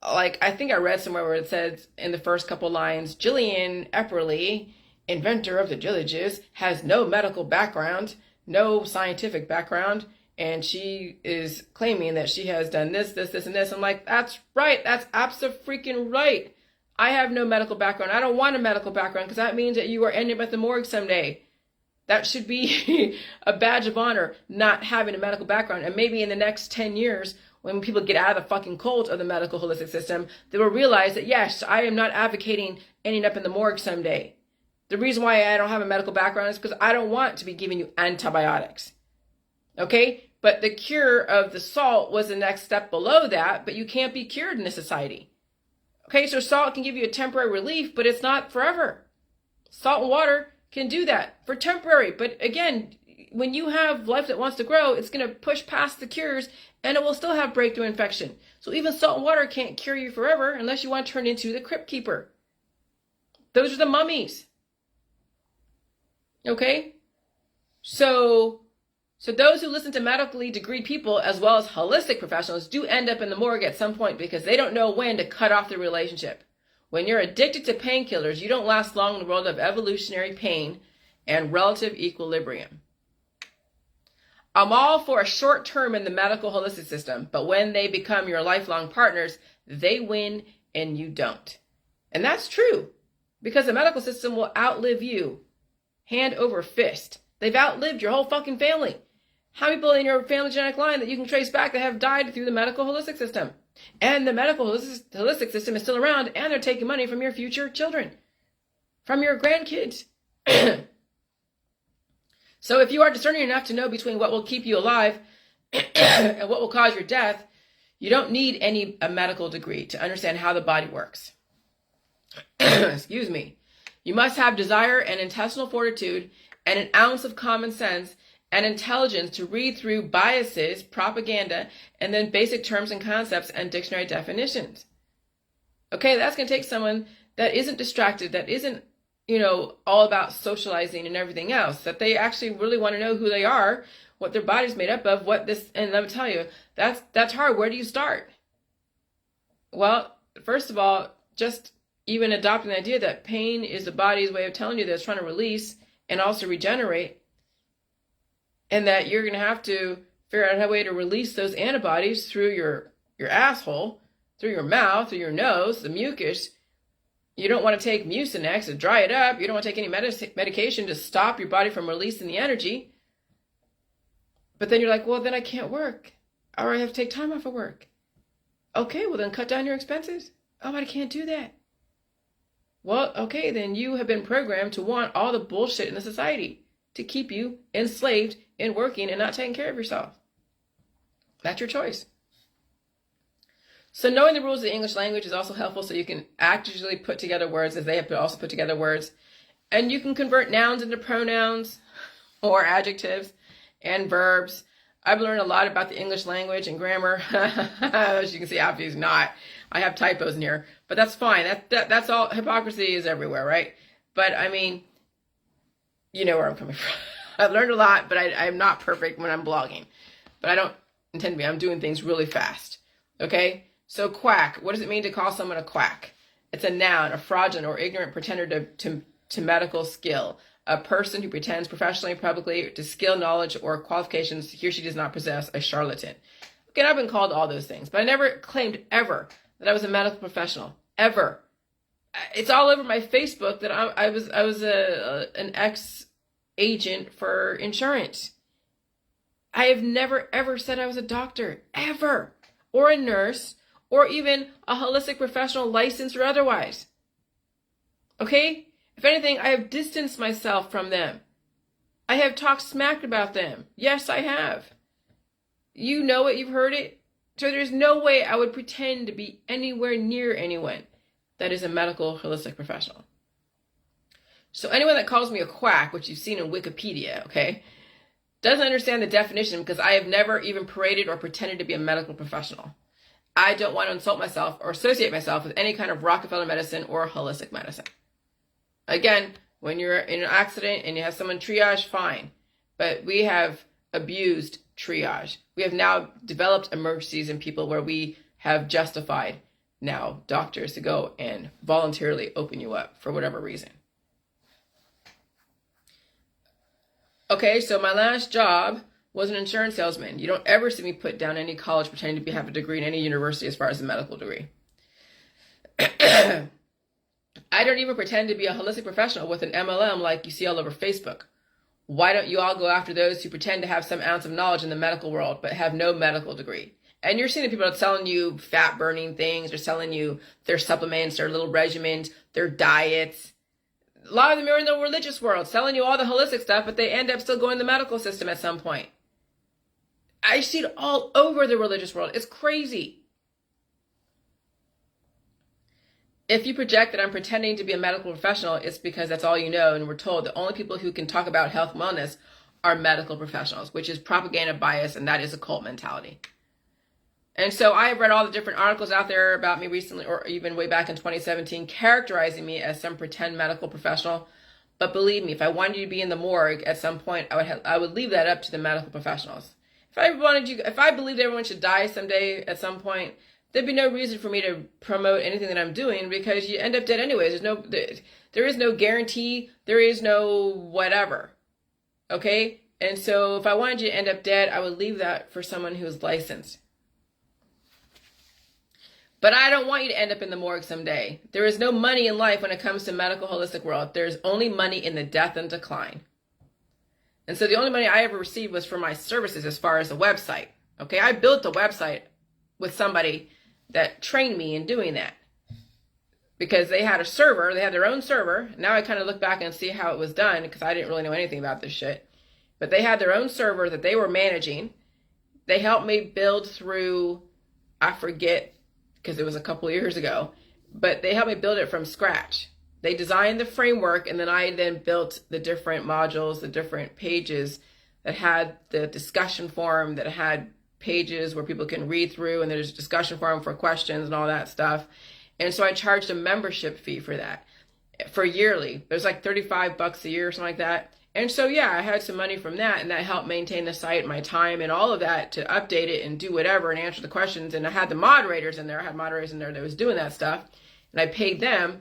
like I think I read somewhere where it says in the first couple lines, Jillian Epperly, inventor of the Jilly Juice, has no medical background, no scientific background, and she is claiming that she has done this, and this. I'm like, that's right. That's abso-freaking right. I have no medical background. I don't want a medical background because that means that you are ending up at the morgue someday. That should be a badge of honor, not having a medical background. And maybe in the next 10 years, when people get out of the fucking cult of the medical holistic system, they will realize that, yes, I am not advocating ending up in the morgue someday. The reason why I don't have a medical background is because I don't want to be giving you antibiotics. Okay? But the cure of the salt was the next step below that, but you can't be cured in this society. Okay, so salt can give you a temporary relief, but it's not forever. Salt and water can do that for temporary. But again, when you have life that wants to grow, it's going to push past the cures and it will still have breakthrough infection. So even salt and water can't cure you forever unless you want to turn into the crypt keeper. Those are the mummies. Okay? So those who listen to medically degreed people as well as holistic professionals do end up in the morgue at some point because they don't know when to cut off the relationship. When you're addicted to painkillers, you don't last long in the world of evolutionary pain and relative equilibrium. I'm all for a short term in the medical holistic system, but when they become your lifelong partners, they win and you don't. And that's true because the medical system will outlive you hand over fist. They've outlived your whole fucking family. How many people in your family genetic line that you can trace back that have died through the medical holistic system? And the medical holistic system is still around, and they're taking money from your future children, from your grandkids. So if you are discerning enough to know between what will keep you alive and what will cause your death, you don't need a medical degree to understand how the body works. Excuse me. You must have desire and intestinal fortitude and an ounce of common sense and intelligence to read through biases, propaganda, and then basic terms and concepts and dictionary definitions. Okay, that's going to take someone that isn't distracted, that isn't, all about socializing and everything else, that they actually really want to know who they are, what their body's made up of, and let me tell you, that's hard. Where do you start? Well, first of all, just even adopting the idea that pain is the body's way of telling you that it's trying to release and also regenerate, and that you're going to have to figure out a way to release those antibodies through your asshole, through your mouth, through your nose, the mucus. You don't want to take Mucinex to dry it up. You don't want to take any medication to stop your body from releasing the energy. But then you're like, well, then I can't work. Or I have to take time off of work. Okay, well then cut down your expenses. Oh, but I can't do that. Well, okay, then you have been programmed to want all the bullshit in the society to keep you enslaved in working and not taking care of yourself. That's your choice. So knowing the rules of the English language is also helpful so you can actually put together words as they have also put together words. And you can convert nouns into pronouns or adjectives and verbs. I've learned a lot about the English language and grammar. As you can see, obviously not. I have typos in here, but that's fine. That's all. Hypocrisy is everywhere, right? But I mean, you know where I'm coming from. I've learned a lot, but I'm not perfect when I'm blogging. But I don't intend to be. I'm doing things really fast. Okay? So quack. What does it mean to call someone a quack? It's a noun, a fraudulent or ignorant pretender to medical skill. A person who pretends professionally, publicly, to skill, knowledge, or qualifications he or she does not possess, a charlatan. Okay, I've been called all those things, but I never claimed ever that I was a medical professional. Ever. it's all over my Facebook that I was an ex-agent for insurance. I have never ever said I was a doctor, ever, or a nurse, or even a holistic professional, licensed or otherwise. Okay? If anything, I have distanced myself from them. I have talked smack about them. Yes, I have. You know it, you've heard it. So there's no way I would pretend to be anywhere near anyone that is a medical holistic professional. So anyone that calls me a quack, which you've seen in Wikipedia, okay, doesn't understand the definition because I have never even paraded or pretended to be a medical professional. I don't want to insult myself or associate myself with any kind of Rockefeller medicine or holistic medicine. Again, when you're in an accident and you have someone triage, fine. But we have abused triage. We have now developed emergencies in people where we have justified now doctors to go and voluntarily open you up for whatever reason. Okay, so my last job was an insurance salesman. You don't ever see me put down any college pretending to have a degree in any university as far as a medical degree. I don't even pretend to be a holistic professional with an MLM like you see all over Facebook. Why don't you all go after those who pretend to have some ounce of knowledge in the medical world but have no medical degree? And you're seeing the people that are selling you fat burning things, they're selling you their supplements, their little regimens, their diets. A lot of them are in the religious world selling you all the holistic stuff, but they end up still going to the medical system at some point. I see it all over the religious world. It's crazy. If you project that I'm pretending to be a medical professional, it's because that's all you know, and we're told the only people who can talk about health and wellness are medical professionals, which is propaganda bias, and that is a cult mentality. And so I have read all the different articles out there about me recently, or even way back in 2017, characterizing me as some pretend medical professional. But believe me, if I wanted you to be in the morgue at some point, I would leave that up to the medical professionals. If I believed everyone should die someday at some point, there'd be no reason for me to promote anything that I'm doing because you end up dead anyways. There is no guarantee. There is no whatever. Okay? And so if I wanted you to end up dead, I would leave that for someone who is licensed. But I don't want you to end up in the morgue someday. There is no money in life when it comes to medical holistic world. There's only money in the death and decline. And so the only money I ever received was for my services as far as the website. Okay? I built the website with somebody that trained me in doing that because they had a server, they had their own server. Now I kind of look back and see how it was done because I didn't really know anything about this shit, but they had their own server that they were managing. They helped me build through, I forget because it was a couple of years ago, but they helped me build it from scratch. They designed the framework and then I built the different modules, the different pages that had the discussion forum, that had pages where people can read through, and there's a discussion forum for questions and all that stuff. And so I charged a membership fee for that, for yearly. There's like $35 a year or something like that. And so yeah, I had some money from that, and that helped maintain the site, my time and all of that to update it and do whatever and answer the questions. And I had the moderators in there. I had moderators in there that was doing that stuff, and I paid them.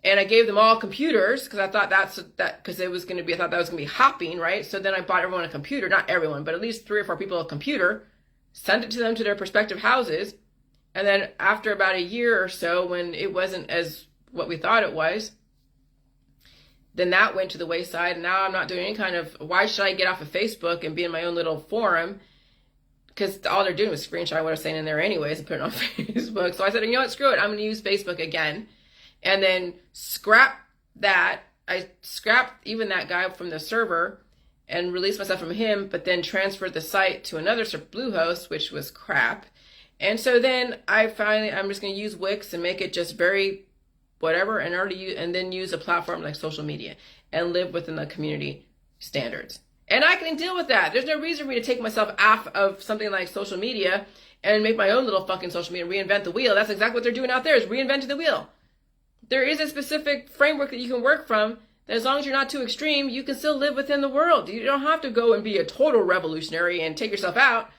And I gave them all computers because I thought I thought that was going to be hopping, right? So then I bought everyone a computer, not everyone, but at least 3 or 4 people a computer, sent it to them to their prospective houses. And then after about a year or so, when it wasn't as what we thought it was, then that went to the wayside. And now I'm not doing any kind of, why should I get off of Facebook and be in my own little forum? Because all they're doing was screenshot what I was saying in there anyways and put it on Facebook. So I said, you know what, screw it. I'm going to use Facebook again. And then scrap that. I scrapped even that guy from the server and released myself from him, but then transferred the site to another Bluehost, which was crap. And so then I'm just going to use Wix and make it just very whatever, and then use a platform like social media and live within the community standards. And I can deal with that. There's no reason for me to take myself off of something like social media and make my own little fucking social media, reinvent the wheel. That's exactly what they're doing out there, is reinventing the wheel. There is a specific framework that you can work from that as long as you're not too extreme, you can still live within the world. You don't have to go and be a total revolutionary and take yourself out,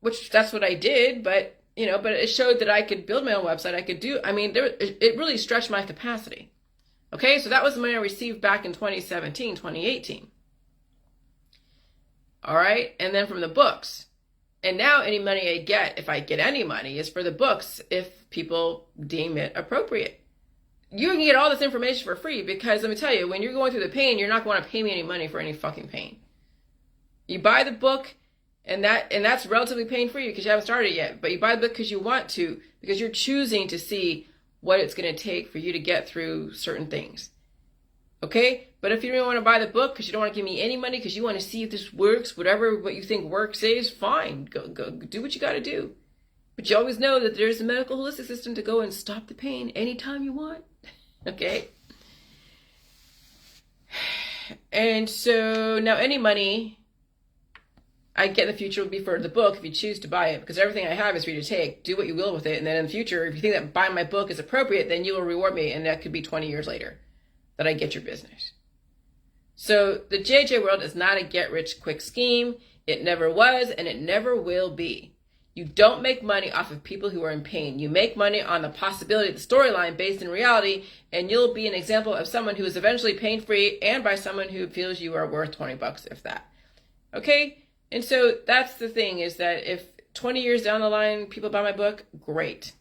which that's what I did. But it showed that I could build my own website. It really stretched my capacity. Okay, so that was the money I received back in 2017, 2018. All right, and then from the books. And now any money I get, if I get any money, is for the books if people deem it appropriate. you can get all this information for free, because let me tell you, when you're going through the pain, you're not going to pay me any money for any fucking pain. You buy the book, and that's relatively pain-free because you haven't started yet. But you buy the book because you want to, because you're choosing to see what it's going to take for you to get through certain things. Okay? But if you don't want to buy the book because you don't want to give me any money, because you want to see if this works, whatever what you think works is, fine. Go do what you got to do. But you always know that there's a medical holistic system to go and stop the pain anytime you want. Okay? And so now any money I get in the future will be for the book if you choose to buy it, because everything I have is for you to take. Do what you will with it. And then in the future, if you think that buying my book is appropriate, then you will reward me. And that could be 20 years later that I get your business. So the JJ world is not a get-rich-quick scheme. It never was, and it never will be. You don't make money off of people who are in pain. You make money on the possibility of the storyline based in reality, and you'll be an example of someone who is eventually pain-free, and by someone who feels you are worth $20, if that. Okay? And so that's the thing, is that if 20 years down the line people buy my book, great.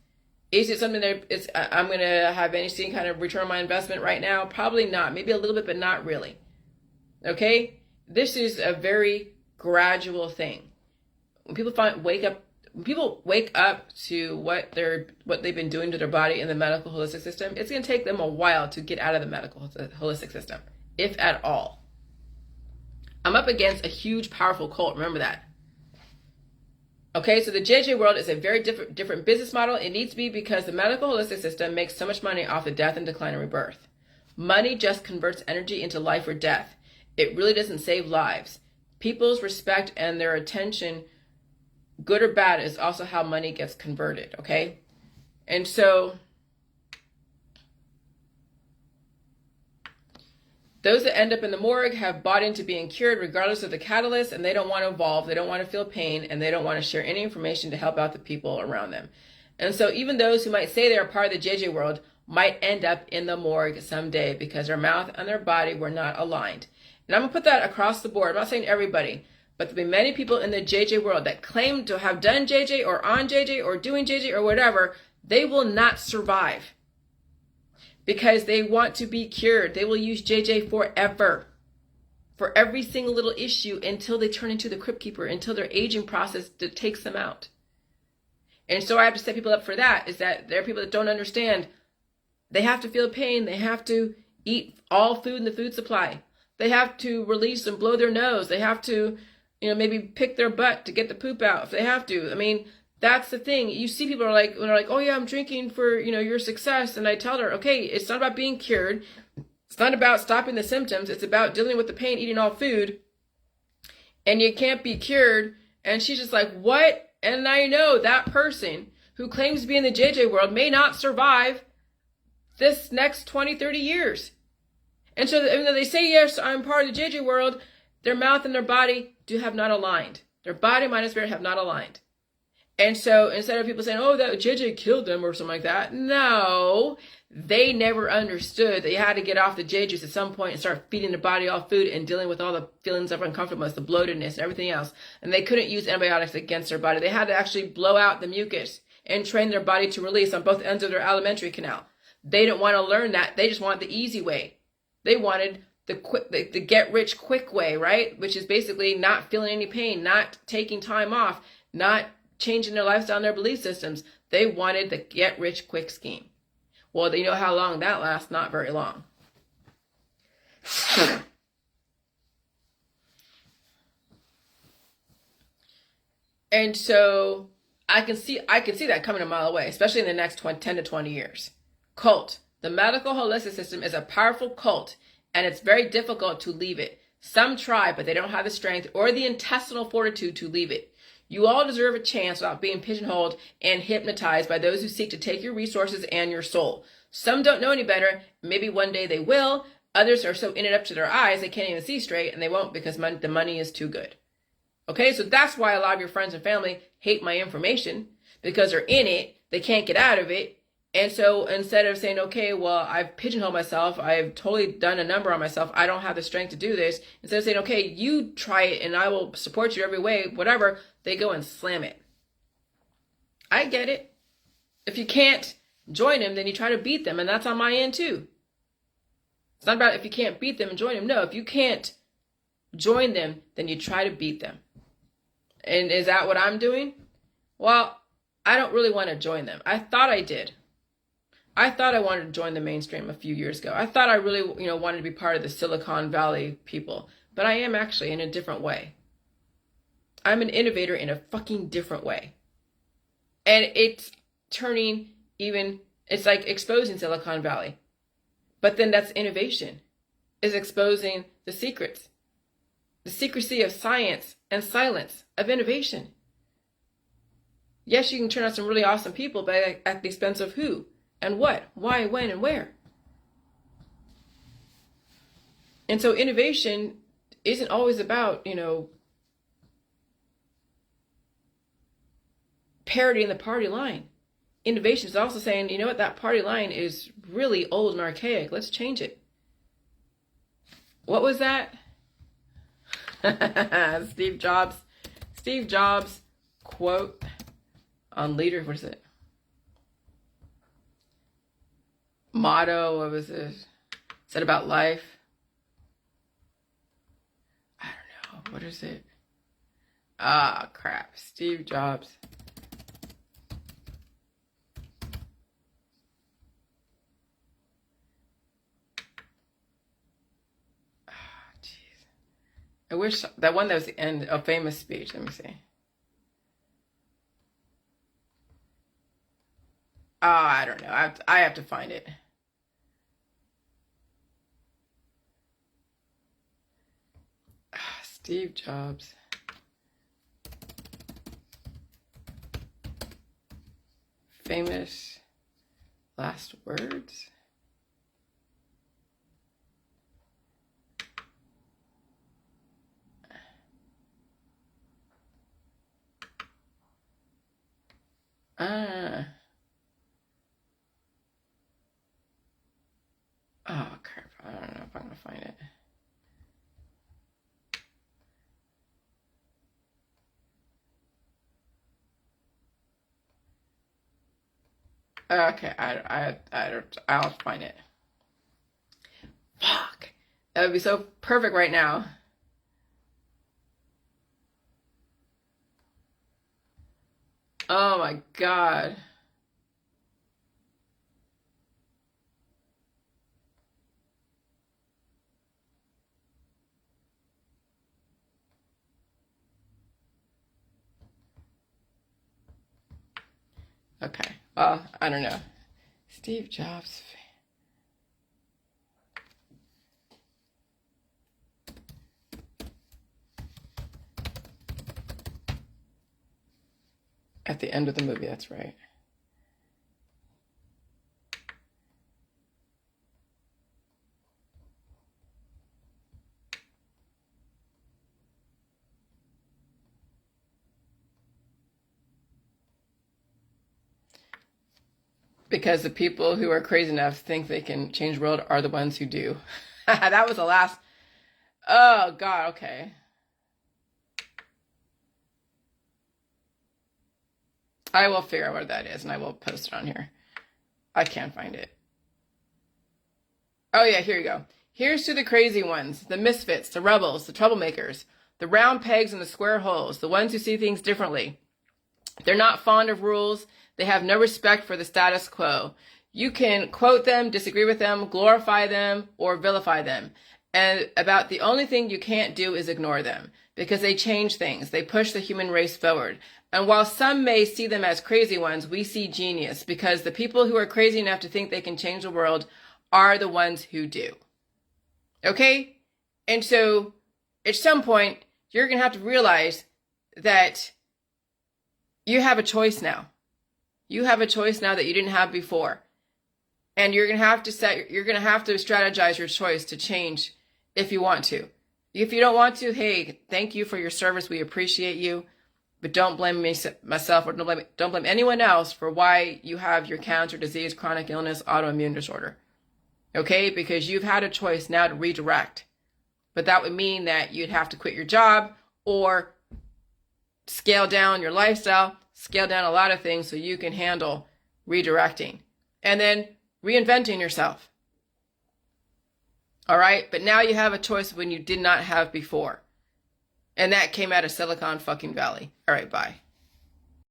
Is it something that I'm going to have any kind of return on my investment right now? Probably not. Maybe a little bit, but not really. Okay? This is a very gradual thing. When people wake up to what they've been doing to their body in the medical holistic system, it's going to take them a while to get out of the medical holistic system, if at all. I'm up against a huge, powerful cult. Remember that. Okay, so the JJ world is a very different business model. It needs to be, because the medical holistic system makes so much money off the death and decline and rebirth. Money just converts energy into life or death. It really doesn't save lives. People's respect and their attention, good or bad, is also how money gets converted, okay? And so those that end up in the morgue have bought into being cured regardless of the catalyst, and they don't want to evolve, they don't want to feel pain, and they don't want to share any information to help out the people around them. And so even those who might say they are part of the JJ world might end up in the morgue someday because their mouth and their body were not aligned. And I'm going to put that across the board. I'm not saying everybody, but there'll be many people in the JJ world that claim to have done JJ or on JJ or doing JJ or whatever. They will not survive because they want to be cured. They will use JJ forever, for every single little issue, until they turn into the Crypt Keeper, until their aging process takes them out. And so I have to set people up for that, is that there are people that don't understand. They have to feel pain. They have to eat all food in the food supply. They have to release and blow their nose. They have to, maybe pick their butt to get the poop out if they have to. I mean, that's the thing. You see people when they're like, oh yeah, I'm drinking for, your success. And I tell her, okay, it's not about being cured. It's not about stopping the symptoms. It's about dealing with the pain, eating all food. And you can't be cured. And she's just like, what? And I know that person who claims to be in the JJ world may not survive this next 20, 30 years. And so even though they say, yes, I'm part of the JJ world, their mouth and their body have not aligned. Their body, mind, and spirit have not aligned. And so instead of people saying, oh, that JJ killed them or something like that, no, they never understood that you had to get off the JJs at some point and start feeding the body all food and dealing with all the feelings of uncomfortableness, the bloatedness, and everything else. And they couldn't use antibiotics against their body. They had to actually blow out the mucus and train their body to release on both ends of their alimentary canal. They didn't want to learn that. They just wanted the easy way. They wanted the get rich quick way, right? Which is basically not feeling any pain, not taking time off, not changing their lifestyle and their belief systems. They wanted the get rich quick scheme. Well, you know how long that lasts? Not very long. And so I can see that coming a mile away, especially in the next 10 to 20 years. Cult. The medical holistic system is a powerful cult, and it's very difficult to leave it. Some try, but they don't have the strength or the intestinal fortitude to leave it. You all deserve a chance without being pigeonholed and hypnotized by those who seek to take your resources and your soul. Some don't know any better. Maybe one day they will. Others are so in it up to their eyes they can't even see straight, and they won't because the money is too good. Okay, so that's why a lot of your friends and family hate my information, because they're in it. They can't get out of it. And so instead of saying, okay, well, I've pigeonholed myself, I've totally done a number on myself, I don't have the strength to do this, instead of saying, okay, you try it and I will support you every way, whatever, they go and slam it. I get it. If you can't join them, then you try to beat them. And that's on my end too. It's not about if you can't beat them and join them. No, if you can't join them, then you try to beat them. And is that what I'm doing? Well, I don't really want to join them. I thought I did. I thought I wanted to join the mainstream a few years ago. I thought I really, wanted to be part of the Silicon Valley people. But I am actually in a different way. I'm an innovator in a fucking different way. And it's turning it's like exposing Silicon Valley. But then that's innovation, is exposing the secrets, the secrecy of science and silence of innovation. Yes, you can turn out some really awesome people, but at the expense of who and what, why, when, and where. And so innovation isn't always about, parodying the party line. Innovation is also saying, you know what, that party line is really old and archaic. Let's change it. What was that? Steve Jobs quote on leader. What is it? Motto. What was this? Said about life. I don't know. What is it? Ah, crap. Steve Jobs. I wish that one that was the end, a famous speech. Let me see. Oh, I don't know. I have to find it. Steve Jobs. Famous last words. Oh, crap. I don't know if I'm going to find it. Okay, I'll find it. Fuck. That would be so perfect right now. Oh my God. Okay. Well, I don't know. Steve Jobs. At the end of the movie, that's right. Because the people who are crazy enough to think they can change the world are the ones who do. That was the last. Oh, God, okay. I will figure out what that is, and I will post it on here. I can't find it. Oh, yeah, here you go. Here's to the crazy ones, the misfits, the rebels, the troublemakers, the round pegs and the square holes, the ones who see things differently. They're not fond of rules. They have no respect for the status quo. You can quote them, disagree with them, glorify them, or vilify them. And about the only thing you can't do is ignore them, because they change things. They push the human race forward. And while some may see them as crazy ones, we see genius, because the people who are crazy enough to think they can change the world are the ones who do. Okay? And so at some point, you're going to have to realize that you have a choice now. You have a choice now that you didn't have before. And you're going to have to strategize your choice to change if you want to. If you don't want to, hey, thank you for your service. We appreciate you. But don't blame myself or don't blame anyone else for why you have your cancer, disease, chronic illness, autoimmune disorder. Okay? Because you've had a choice now to redirect. But that would mean that you'd have to quit your job or scale down your lifestyle, scale down a lot of things so you can handle redirecting. and then reinventing yourself. All right? But now you have a choice when you did not have before. And that came out of Silicon fucking Valley. All right, bye.